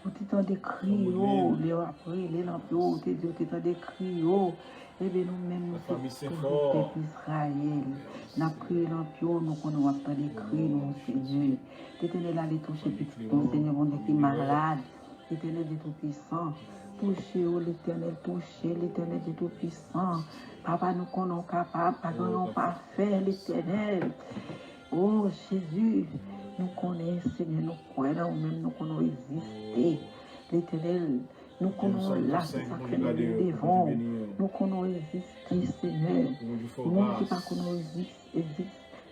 Vous t'es des cris, oh, les après, les lampions, t'es des cris, oh. Eh bien, nous-mêmes, nous famille sommes le Saint-Fort. peuple Israël. Nous avons crié lampions, nous connaissons pas des cris, nous, Seigneur. L'Éternel allait toucher petit, mon Seigneur, mon Dieu qui est malade. L'Éternel Dieu Tout-Puissant. Touchez, oh, l'Éternel, touchez, l'Éternel Dieu Tout-Puissant. Papa, nous connaissons capables, pas nous pas fait, l'Éternel. Oh, Jésus, nous connaissons, Seigneur, nous croyons, nous-mêmes, nous connaissons exister. L'Éternel, nous connaissons là, c'est ça que nous devons. Nous connaissons exister, Seigneur. Nous qui pas connaissons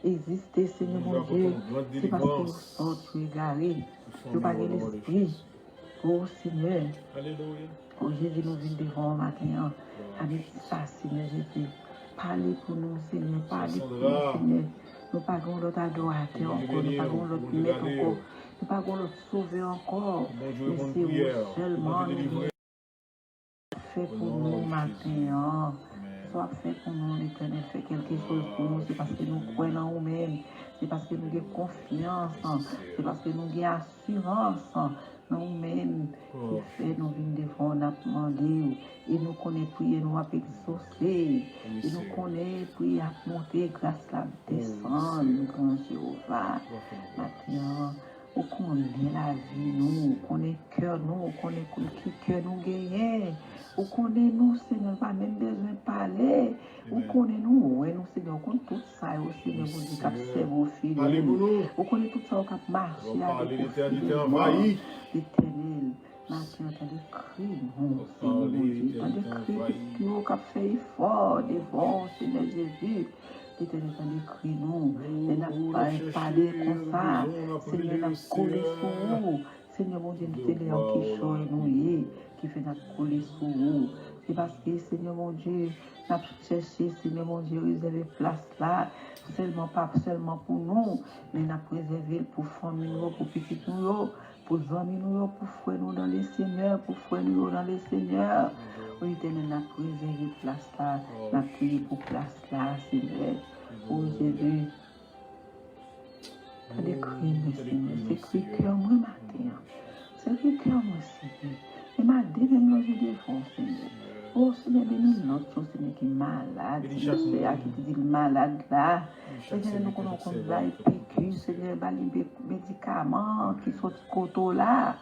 exister, Seigneur, mon Dieu. C'est parce que nous sommes égarés. Nous pas l'esprit. Oh, Seigneur. Alléluia. Oh, Jésus, nous venons devant matin. Avec ça, Seigneur Jésus. Parlez pour nous, Seigneur. Parlez pour nous, Seigneur. Nous pas l'autre adorateur encore. Nous pas l'autre maître encore. Nous pas l'autre sauver encore. Mais c'est vous seulement fait pour nous matin. Soit fait pour nous, l'Éternel fait quelque chose pour nous. C'est parce que nous croyons en nous-mêmes. C'est parce que nous avons confiance. C'est parce que nous avons assurance. Nous-mêmes, qui fait, nous venons devant, nous avons demandé. Et nous connaissons prier, nous avons exaucé. Et nous connaissons prier à monter, grâce à la descendre, grand Jéhovah. Maintenant, on connaît la vie, nous, on connaît cœur, nous, on connaît qui cœur nous gagne. On connaît nous, Seigneur, pas même besoin de parler. On connaît nous, ouais, nous, Seigneur, on connaît tout ça, Seigneur, vous dites, cap cerveau fidèle. On connaît tout ça, on cap marcher avec l'éternité envahie. L'Éternel, maintenant, t'as des cris, non, Seigneur, mon Dieu, t'as des cris qui ont cap fait effort devant, Seigneur Jésus. L'Éternel t'a des cris, non, et n'a pas parlé comme ça, Seigneur, n'a collé sur vous. Seigneur, mon Dieu, c'est Léon qui choisit nous, qui fait notre coller sur vous. C'est parce que, Seigneur, mon Dieu, n'a cherché, Seigneur, mon Dieu, réserver place là, seulement, pas seulement pour nous, mais n'a préservé pour famille, pour petit nous, pour amis nous, pour frères nous dans les Seigneurs, pour frères nous dans les Seigneurs. Oui, Éternel, n'a préservé place là, n'a prié pour place là, Seigneur. Oh Jésus, t'as des cris, Seigneur, c'est cri cœur, moi, matin. C'est cri cœur, moi, Seigneur. Et ma même là, je défends, Seigneur. Oh, Seigneur, bénis notre Seigneur, qui est malade, Seigneur, qui te dit malade là. Seigneur, nous connaissons qu'on va PQ, Seigneur, les médicaments qui sont du coteau là.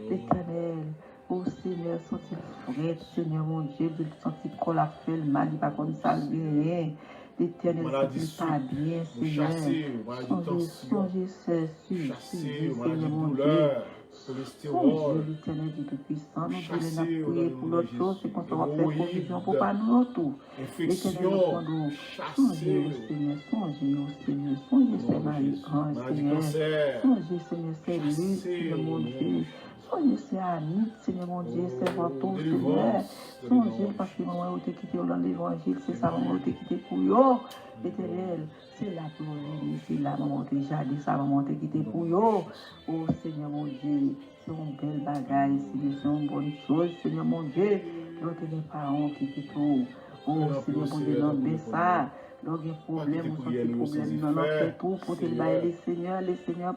L'Éternel, oh Seigneur, sorti frais, Seigneur, mon Dieu, de sortir qu'on a fait le mal, il va comme ça, rien. L'Éternel, c'est pas bien, Seigneur. Songez, Seigneur, mon Dieu. Oh Dieu, l'Éternel Dieu Tout-Puissant, nous voulons prier pour l'autre chose, c'est qu'on va faire provision pour pas nous tout. L'Éternel nous songez au Seigneur, songez au Seigneur, songez c'est Marie-Ange, Seigneur, songez Seigneur, c'est lui, Seigneur mon Dieu. Songez c'est Annick, Seigneur mon Dieu, c'est votre Seigneur. Songez parce que maman a été quittée dans l'évangile, c'est ça, maman a été quittée pour eux. L'Éternel, c'est là pour nous, c'est là, maman a déjà dit ça, maman a été quittée pour eux. Oh Seigneur mon Dieu, c'est une belle bagaille, c'est une bonne chose, Seigneur mon Dieu. Nous avons des parents qui quittent tout. Oh Seigneur mon Dieu, non, mais ça. Donc, il y a un problème, on sent un problème dans notre tout pour te bailler les seigneurs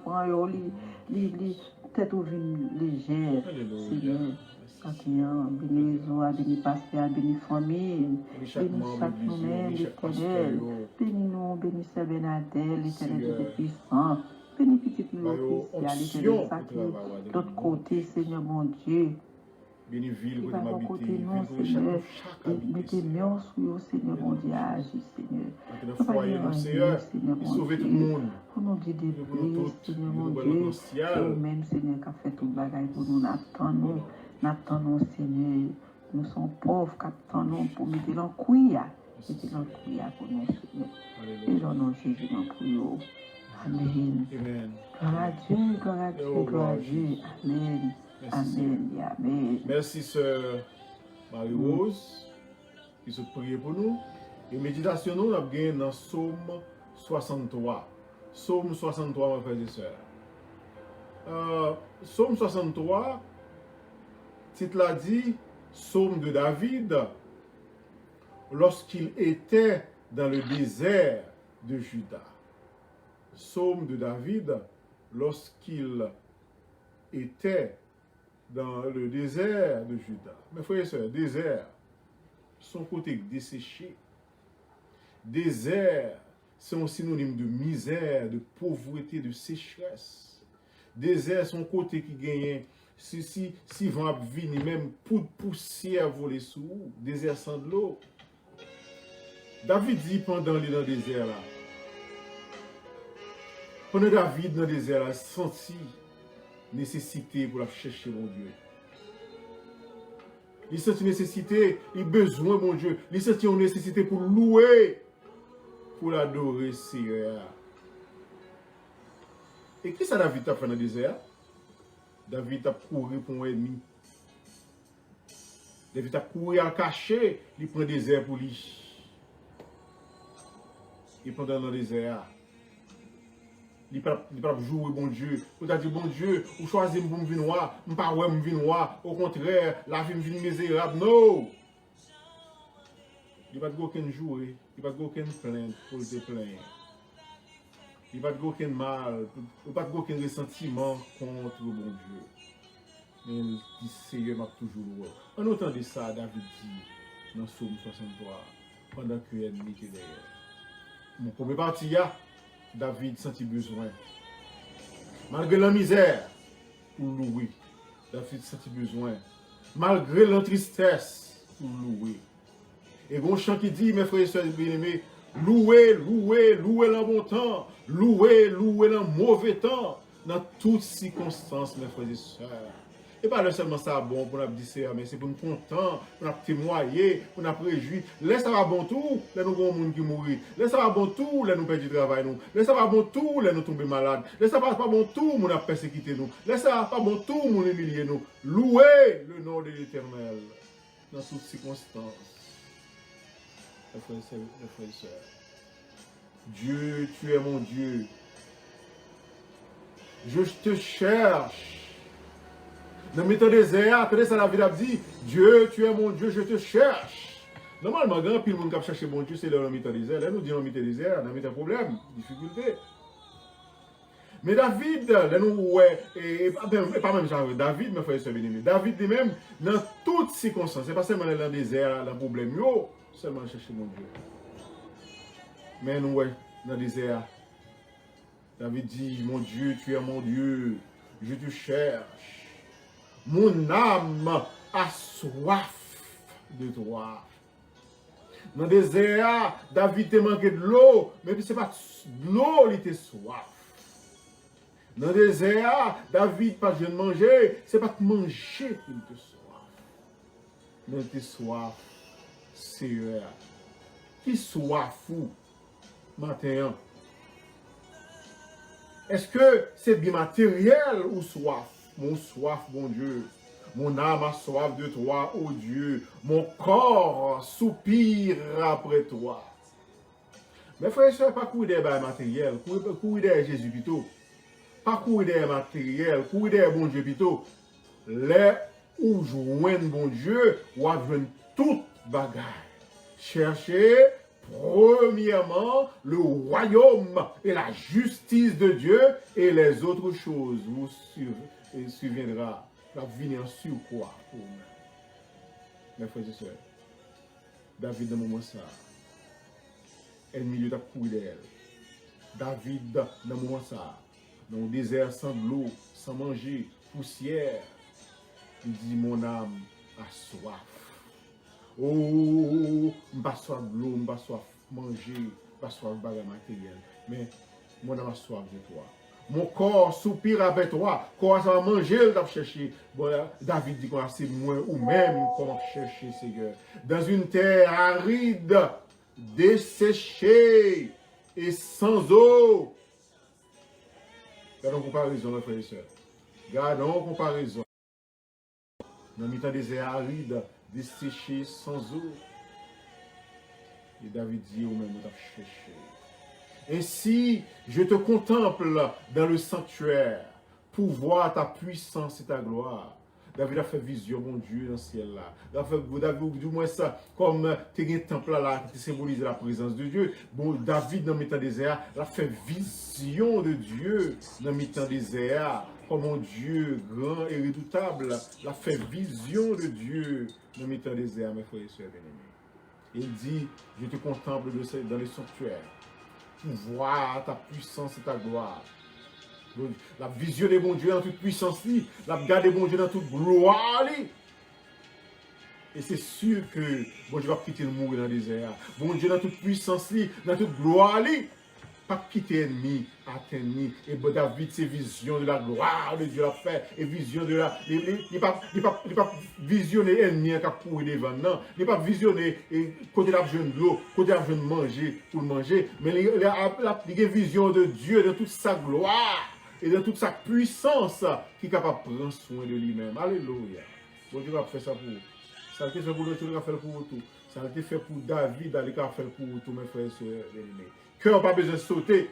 prennent les tête au vin légère. Seigneur, quand bénis Zoa, bénis pasteur, bénis famille, bénis chaque nous-mêmes, l'Éternel. Bénis nous, bénis Sœur Bernadette, l'Éternel de puissant. Bénis petit nous, l'Éternel sacré. D'autre côté, Seigneur mon Dieu. Béni ville qui va à côté nous, Seigneur, et mettez miens sur vous, Seigneur, mon Dieu, agis, Seigneur. Nous foyer, nous, Seigneur, et sauver tout le monde. Pour nous dire des prières, Seigneur, mon Dieu, c'est vous-même, Seigneur, qui a fait tout le bagage pour nous, n'attendons, Seigneur. Nous sommes pauvres, qui attendons pour mettre dans le cuillère. Mettez dans le cuillère pour nous, Seigneur. Et dans nos Jésus, nous prions. Amen. Gloire à Dieu, gloire à Dieu, gloire à Dieu. Amen. Amen, amen. Merci, Sœur Marie-Rose, qui se prie pour nous. Et méditation, nous avons gagné dans Psaume 63. Psaume 63, mes frères et sœurs. Psaume 63, titre l'a dit, Psaume de David, lorsqu'il était dans le désert de Juda. Psaume de David, lorsqu'il était dans le désert de Juda. Mes frères et sœurs, désert, son côté desséché. Désert, c'est un synonyme de misère, de pauvreté, de sécheresse. Désert, son côté qui gagne, si vent venir, même pour poussière voler sous, désert sans de l'eau. David dit pendant le désert là, pendant David dans le désert là, senti nécessité pour la chercher mon Dieu. Il sent une nécessité, il a besoin mon Dieu. Il sent une nécessité pour louer, pour l'adorer Seigneur. Et qui ça David a fait dans le désert? David a couru pour un ennemi. David a couru à cacher, il prend le désert pour lui. Et pendant le désert, il ne peut pas jouer bon Dieu. Il a dit bon Dieu, ou choisir pour me venir, je ne pas me venir. Au contraire, la vie me vient misérable. Non! Il ne va pas aucun jouer, il ne va pas aucun plainte pour te plaindre. Il ne va pas aucun mal, il ne va pas aucun ressentiment contre mon Dieu. Mais il dit Seigneur m'a toujours loué. En entendant ça, David dit dans Psaume 63, pendant que l'ennemi était derrière. Mon premier parti, David sentit besoin. Malgré la misère, pour louer, David sentit besoin. Malgré la tristesse, pour louer. Et bon chant qui dit, mes frères et sœurs bien-aimés, louer, louer, louer dans bon temps, louer, louer dans mauvais temps, dans toutes circonstances, mes frères et sœurs. Et pas seulement ça bon pour nous dire, mais c'est pour nous content, pour nous témoigner, pour nous réjouir. Laisse ça va bon tout, là nous avons monde qui mourit. Laisse ça va bon tout, là nous perdons du travail nous. Laisse ça va bon tout, là nous tombons malades. Laisse ça va pas bon tout, nous avons persécuté nous. Laisse ça va pas bon tout, nous humilié nous. Louez le nom de l'Éternel dans toutes circonstances. Les frères et sœurs. Dieu, tu es mon Dieu. Je te cherche. Dans le temps désert, après ça, la vie a dit, Dieu, tu es mon Dieu, je te cherche. Normalement, quand le monde qui cherche mon Dieu, c'est dans le temps désert. Là, nous disons dans le temps désert, dans le temps problème, difficulté. Mais David, là, nous, ouais, et pas même genre David, mes frères et sœurs bien-aimés. David lui-même, dans toutes circonstances, c'est pas seulement dans le désert, dans le problème, yo, seulement chercher mon Dieu. Mais nous, ouais, dans le désert, David dit, mon Dieu, tu es mon Dieu, je te cherche. Mon âme a soif de toi. Dans le désert, David te manqué de l'eau, mais ce n'est pas de l'eau, il était soif. Dans le désert, David pas besoin de manger, ce n'est pas de manger qu'il te soif. Mais il te soif, Seigneur. Qui soif fou, matin? Est-ce que c'est bien matériel ou soif? Mon soif, mon Dieu. Mon âme a soif de toi, ô Dieu. Mon corps soupire après toi. Mes frères et sœurs, pas courir des matériels, courir des Jésus plutôt. Pas courir des matériels, courir des bon Dieu plutôt. Les où joignent bon Dieu, ou joignent toute bagaille. Cherchez premièrement le royaume et la justice de Dieu et les autres choses vous surviendra. La venir sur quoi pour nous. Mes frères et sœurs, David dans le moment ça, ennemi de courir d'elle. David dans le moment ça, dans le désert sans de l'eau, sans manger, poussière, il dit mon âme a soif. Oh, je n'ai pas soif de l'eau, je n'ai pas soif de manger, je n'ai pas soif de bagarre matérielle. Mais mon âme a soif de toi. Mon corps soupire avec toi. Corps ça va manger, il va chercher. Bon, David dit qu'on c'est moi ou même comment chercher, Seigneur. Dans une terre aride, desséchée et sans eau. Gardons comparaison, mes frères et sœurs. Gardons comparaison. Dans le temps des arides, desséché sans eau. Et David dit au même temps chercher. Ainsi, je te contemple dans le sanctuaire. pouvoir, ta puissance et ta gloire. David a fait vision, mon Dieu, dans le ciel là. David, du moins ça, comme tu as un temple là qui symbolise la présence de Dieu. Bon, David, dans le temps désert, il a fait vision de Dieu dans le temps désert. Comme mon Dieu grand et redoutable, il a fait vision de Dieu dans le temps désert, mes frères et sœurs bien-aimés. Il dit, je te contemple dans les sanctuaires, pour voir ta puissance et ta gloire. La vision de mon Dieu dans toute puissance, la garde de mon Dieu dans toute gloire. Et c'est sûr que bon Dieu va quitter le mourir dans le désert. Bon Dieu dans toute puissance, dans toute gloire. Pas quitter l'ennemi, atteindre. Et bon David, c'est vision de la gloire de Dieu l'a fait. Et vision de la. Il n'est pas visionner l'ennemi qui a couru devant. Non. Il n'est pas visionner côté la jeune de l'eau, côté la jeune manger pour le manger. Mais il a vision de Dieu dans toute sa gloire. Et dans toute sa puissance qui est capable de prendre soin de lui-même. Alléluia. Bon Dieu va faire ça pour vous. Ça a été fait pour nous, il a fait pour tout. Ça a été fait pour David, il a fait pour tous mes frères et sœurs bien-aimés. Cœur pas besoin de sauter.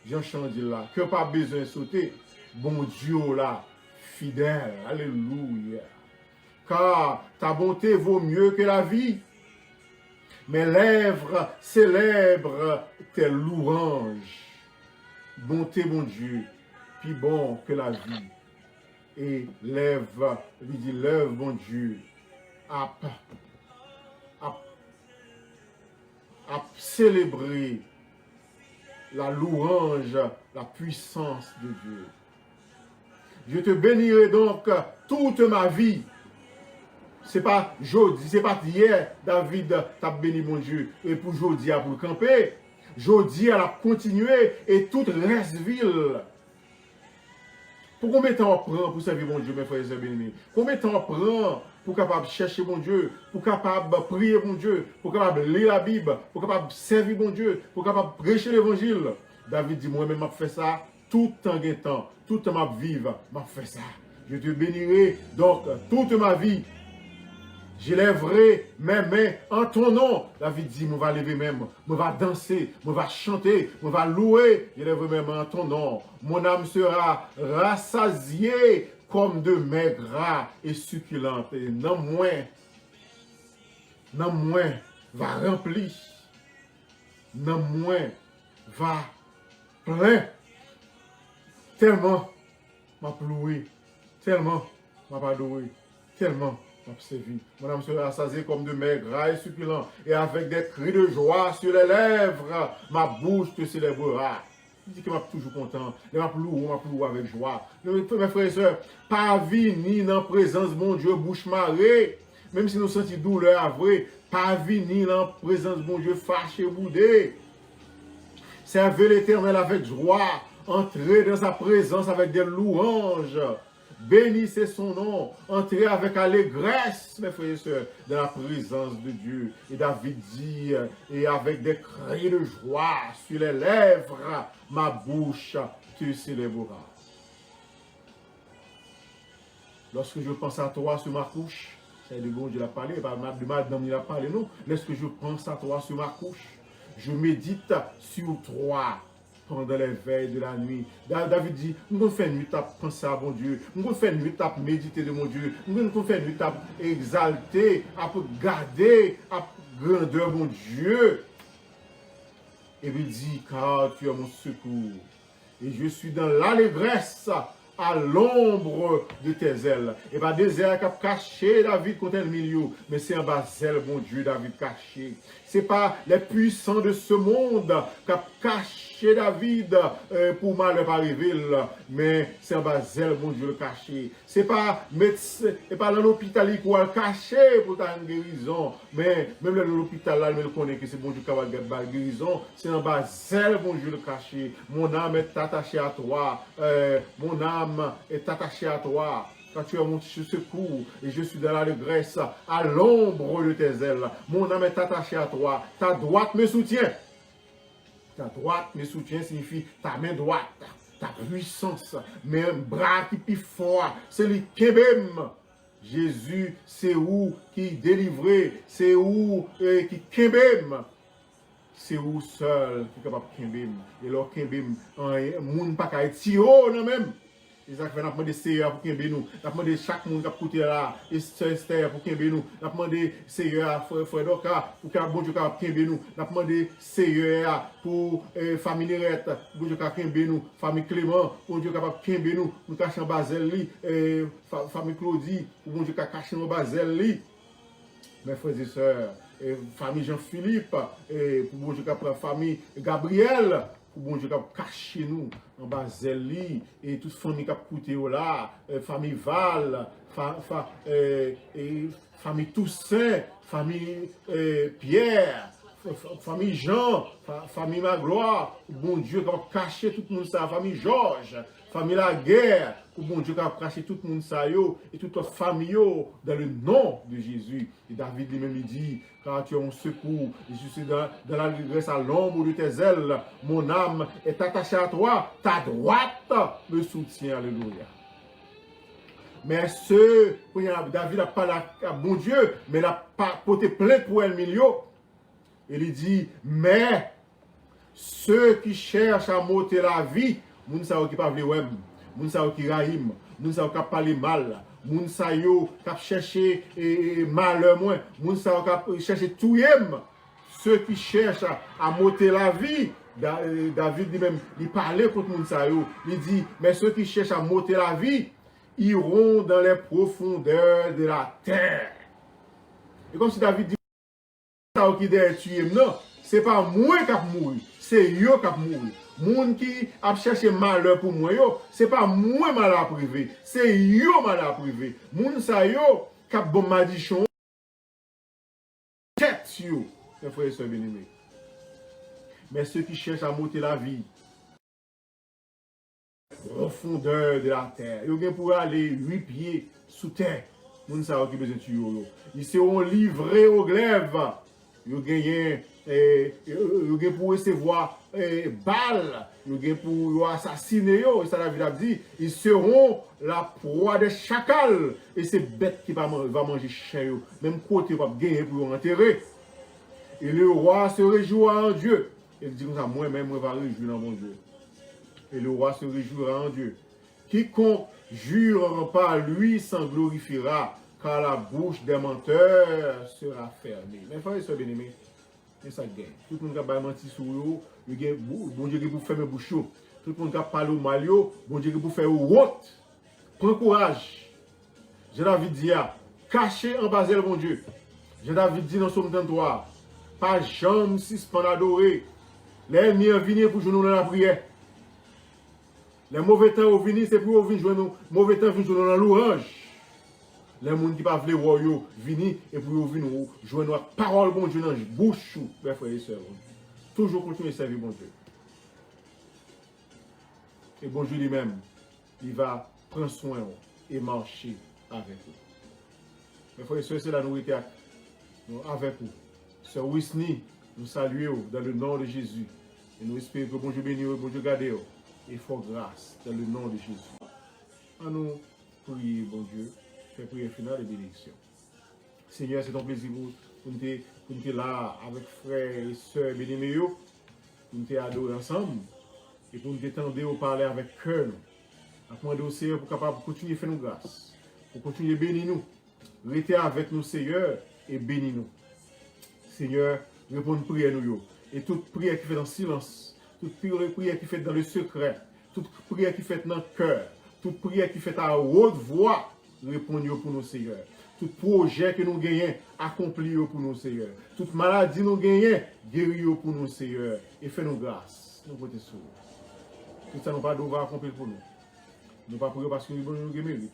Jean Chandil là. Cœur pas besoin de sauter. Bon Dieu là, fidèle. Alléluia. Car ta bonté vaut mieux que la vie. Mes lèvres célèbrent tes louanges. Bonté, mon Dieu, plus bon que la vie. Et lève, lui dit, lève, mon Dieu, à célébrer la louange, la puissance de Dieu. Je te bénirai donc toute ma vie. C'est pas aujourd'hui, c'est pas hier, David t'a béni, mon Dieu, et pour aujourd'hui, pour le camper. Jodi, elle a continué et toute reste ville. Pour combien de temps on prend pour servir mon Dieu, mes frères et sœurs bien-aimés? Combien de temps on prend pour capable chercher mon Dieu, pour capable prier mon Dieu, pour capable lire la Bible, pour capable servir mon Dieu, pour capable prêcher l'évangile? David dit, moi-même, je fais ça tout en temps, toute ma vie, je fais ça. Je te bénirai donc toute ma vie. J'élèverai mes mains en ton nom. David dit, je vais lever même, je vais danser, je vais chanter, je vais louer. J'élèverai mes mains en ton nom. Mon âme sera rassasiée comme de mets gras et succulentes. Et non moins, va remplir. Non moins, va plein. Tellement, m'a loué. Tellement, m'a adoré. Tellement. Mon âme sera rassasiée comme de mets gras et succulents, et avec des cris de joie sur les lèvres, ma bouche te célébrera. Il dit que je suis toujours content, je suis avec joie. Mes frères et sœurs, pas vie ni dans la présence de mon Dieu, bouche marée, même si nous sentons douleur à vrai, pas vie ni dans la présence de mon Dieu, fâché, boudé. Servez l'Éternel avec joie, entrez dans sa présence avec des louanges. Bénissez son nom, entrez avec allégresse, mes frères et sœurs, dans la présence de Dieu. Et David dit, et avec des cris de joie sur les lèvres, ma bouche te célébrera. Lorsque je pense à toi sur ma couche, c'est de bon Dieu l'a parlé, de madame il a parlé, non. Lorsque je pense à toi sur ma couche, je médite sur toi. Pendant les veilles de la nuit. David dit, nous avons fait nuit à penser à mon Dieu, nous avons fait nuit à méditer de mon Dieu, nous avons fait nuit à exalter, à garder, à grandeur mon Dieu. Et il dit, car tu es mon secours, et je suis dans l'allégresse à l'ombre de tes ailes. Et pas des ailes qui ont caché David contre le milieu, mais c'est un bas aile, mon Dieu, David caché. C'est pas les puissants de ce monde qui ont caché David pour mal arriver, mais c'est un bas aile, mon Dieu, le caché. C'est pas médecin, et pas dans l'hôpital qui a caché pour ta guérison, mais même dans l'hôpital là, il connaît que c'est bon Dieu qui va la guérison. C'est un bas aile, mon Dieu, le caché. Mon âme est attachée à toi. Mon âme est attachée à toi. Quand tu es mon secours et je suis dans l'allégresse à l'ombre de tes ailes. Mon âme est attachée à toi. Ta droite me soutient. Ta droite me soutient signifie ta main droite, ta puissance, mes bras qui plus fort. C'est le kebem. Jésus, c'est où qui délivrait, c'est où qui kebem. C'est où seul qui est capable de kebem. Et leur kebem, moun pa ka eti haut non même. Et ça fait, nous demandé Seigneur pour qu'il nous. Nous demandé chaque monde qui a écouté là, et Sœur Esther pour qu'il nous. Nous demandé Seigneur Frère Doka pour qu'il bon Dieu qu'il nous. Nous demandé Seigneur pour famille Nerette, bon Dieu qu'il nous. Famille Clément, bon Dieu capable qu'il nous. Nous cachons Basel famille Claudie, bon Dieu caché dans Basel mes frères et sœurs, famille Jean-Philippe, pour bon Dieu capable famille Gabriel. Pour bon Dieu qui caché nous en bas Zélie et toute famille qui a coûté là, famille Val, famille Toussaint, famille Pierre, famille Jean, famille Magloire, bon Dieu qui a caché tout le monde ça, famille Georges, famille Laguerre, bon Dieu qui a caché tout le monde ça et toute la famille dans le nom de Jésus. Et David lui-même il dit, car tu es mon secours, je suis dans la grâce à l'ombre de tes ailes, mon âme est attachée à toi, ta droite me soutient, alléluia. Mais David n'a pas la bon Dieu, mais il n'a pas porté plainte pour elle milieu. Il dit, mais ceux qui cherchent à m'ôter la vie, moun sa qui pas vle wèm, moun sa qui raïm, moun sa qui parler mal, moun sa yo qui chercher malheur moins, moun sa qui chercher touyem, ceux qui cherchent à m'ôter la vie. David dit même, il parlait contre moun sa yo, il dit, mais ceux qui cherchent à m'ôter la vie iront dans les profondeurs de la terre. Et comme si David dit, ça qui doit tuer, non, c'est pas moi qui a mouru, c'est yo qui a mouru. Moun qui a cherché malheur pour moi, c'est pas moi malheur privé, c'est yo malheur privé. Moun sa yo qui a bon madichon, tête yo, mes frères et sœurs bien-aimés. Mais ceux qui cherchent à monter la vie, profondeur de la terre, ils pour aller 8 pieds sous terre. Moun sa yo qui besoin de tuer. Ils seront livrés aux glaives. Ils gagnent pour recevoir balles, ils gagnent pour assassiner, et ça la Bible a dit, ils seront la proie des chacals, et c'est bête qui va manger chair, même côté va gagner pour enterrer. Et le roi se réjouira en Dieu. Il dit comme ça, moi-même, je vais réjouir dans mon Dieu. Et le roi se réjouira en Dieu. Quiconque jure pas lui s'en glorifiera, car la bouche des menteurs sera fermée. Mais frères et sœurs bien-aimés, c'est ça gagne. Tout le monde qui a menti sur eux, bon Dieu qui pour faire mes bouches. Tout le monde qui a parlé au mal, bon Dieu qui pour faire honte. Prends courage. Jean-David dit, caché en bas bon Dieu. Jean-David dit dans Somme 33, pas jamais suspend adorer. L'ennemi est venu pour jouer dans la prière. Les mauvais temps sont venus, c'est pour venir jouer nous. Mauvais temps venir jouer dans l'orange. Les gens qui ne peuvent pas voir, viennent et pour venir jouer notre parole, bon Dieu, dans la bouche, mes frères et sœurs. Toujours continuer à servir, bon Dieu. Et bon Dieu lui-même, il va prendre soin et marcher avec vous. Mes frères et sœurs, c'est la nourriture avec vous. Sœur Wisni, nous saluons dans le nom de Jésus. Et nous espérons que bon Dieu bénisse, bon Dieu garde et fort grâce dans le nom de Jésus. À nous prier, bon Dieu. Prière finale et bénédiction. Seigneur, c'est ton plaisir pour nous être là avec frères et sœurs bien-aimés, pour nous adorer ensemble et pour nous détendre au parler avec cœur. Nous demander au Seigneur pour capable continuer à faire nous grâce, pour continuer à bénir nous. Restez avec nous, Seigneur, et bénis nous. Seigneur, réponds à prière nous. Et toute prière qui fait dans le silence, toute prière qui fait dans le secret, toute prière qui fait dans le cœur, toute prière qui fait à haute voix, répondez pour nous, Seigneur. Tout projet que nous gagnons, accomplis pour nous, Seigneur. Toute maladie nous gagnons, guéris pour nous, Seigneur. Et fais-nous grâce. Nous comptons sur vous. Tout ça, nous pas devoir accomplir pour nous. Nous pas prions parce que nous nous mérite.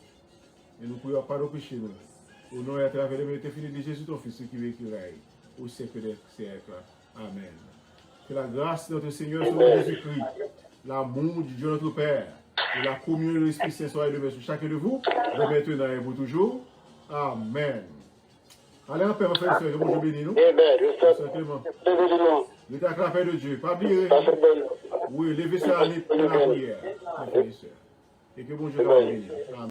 Et nous prions pas de péché. Au nom et à travers les mérites finis de Jésus, ton Fils, qui vécu au siècle des siècles. Amen. Que la grâce de notre Seigneur sur Jésus-Christ, l'amour du Dieu notre Père, et la communion de l'Esprit Saint soit élevée sur chacun de vous, de maintenant et pour toujours. Amen. Allez en paix, mon frère et soeur, que bon Dieu bénisse nous. Amen. Le temps la paix de Dieu. Pas oublier. Oui, levez sur la prière, mon frère et soeur. Et que bon Dieu vous bénisse. Amen.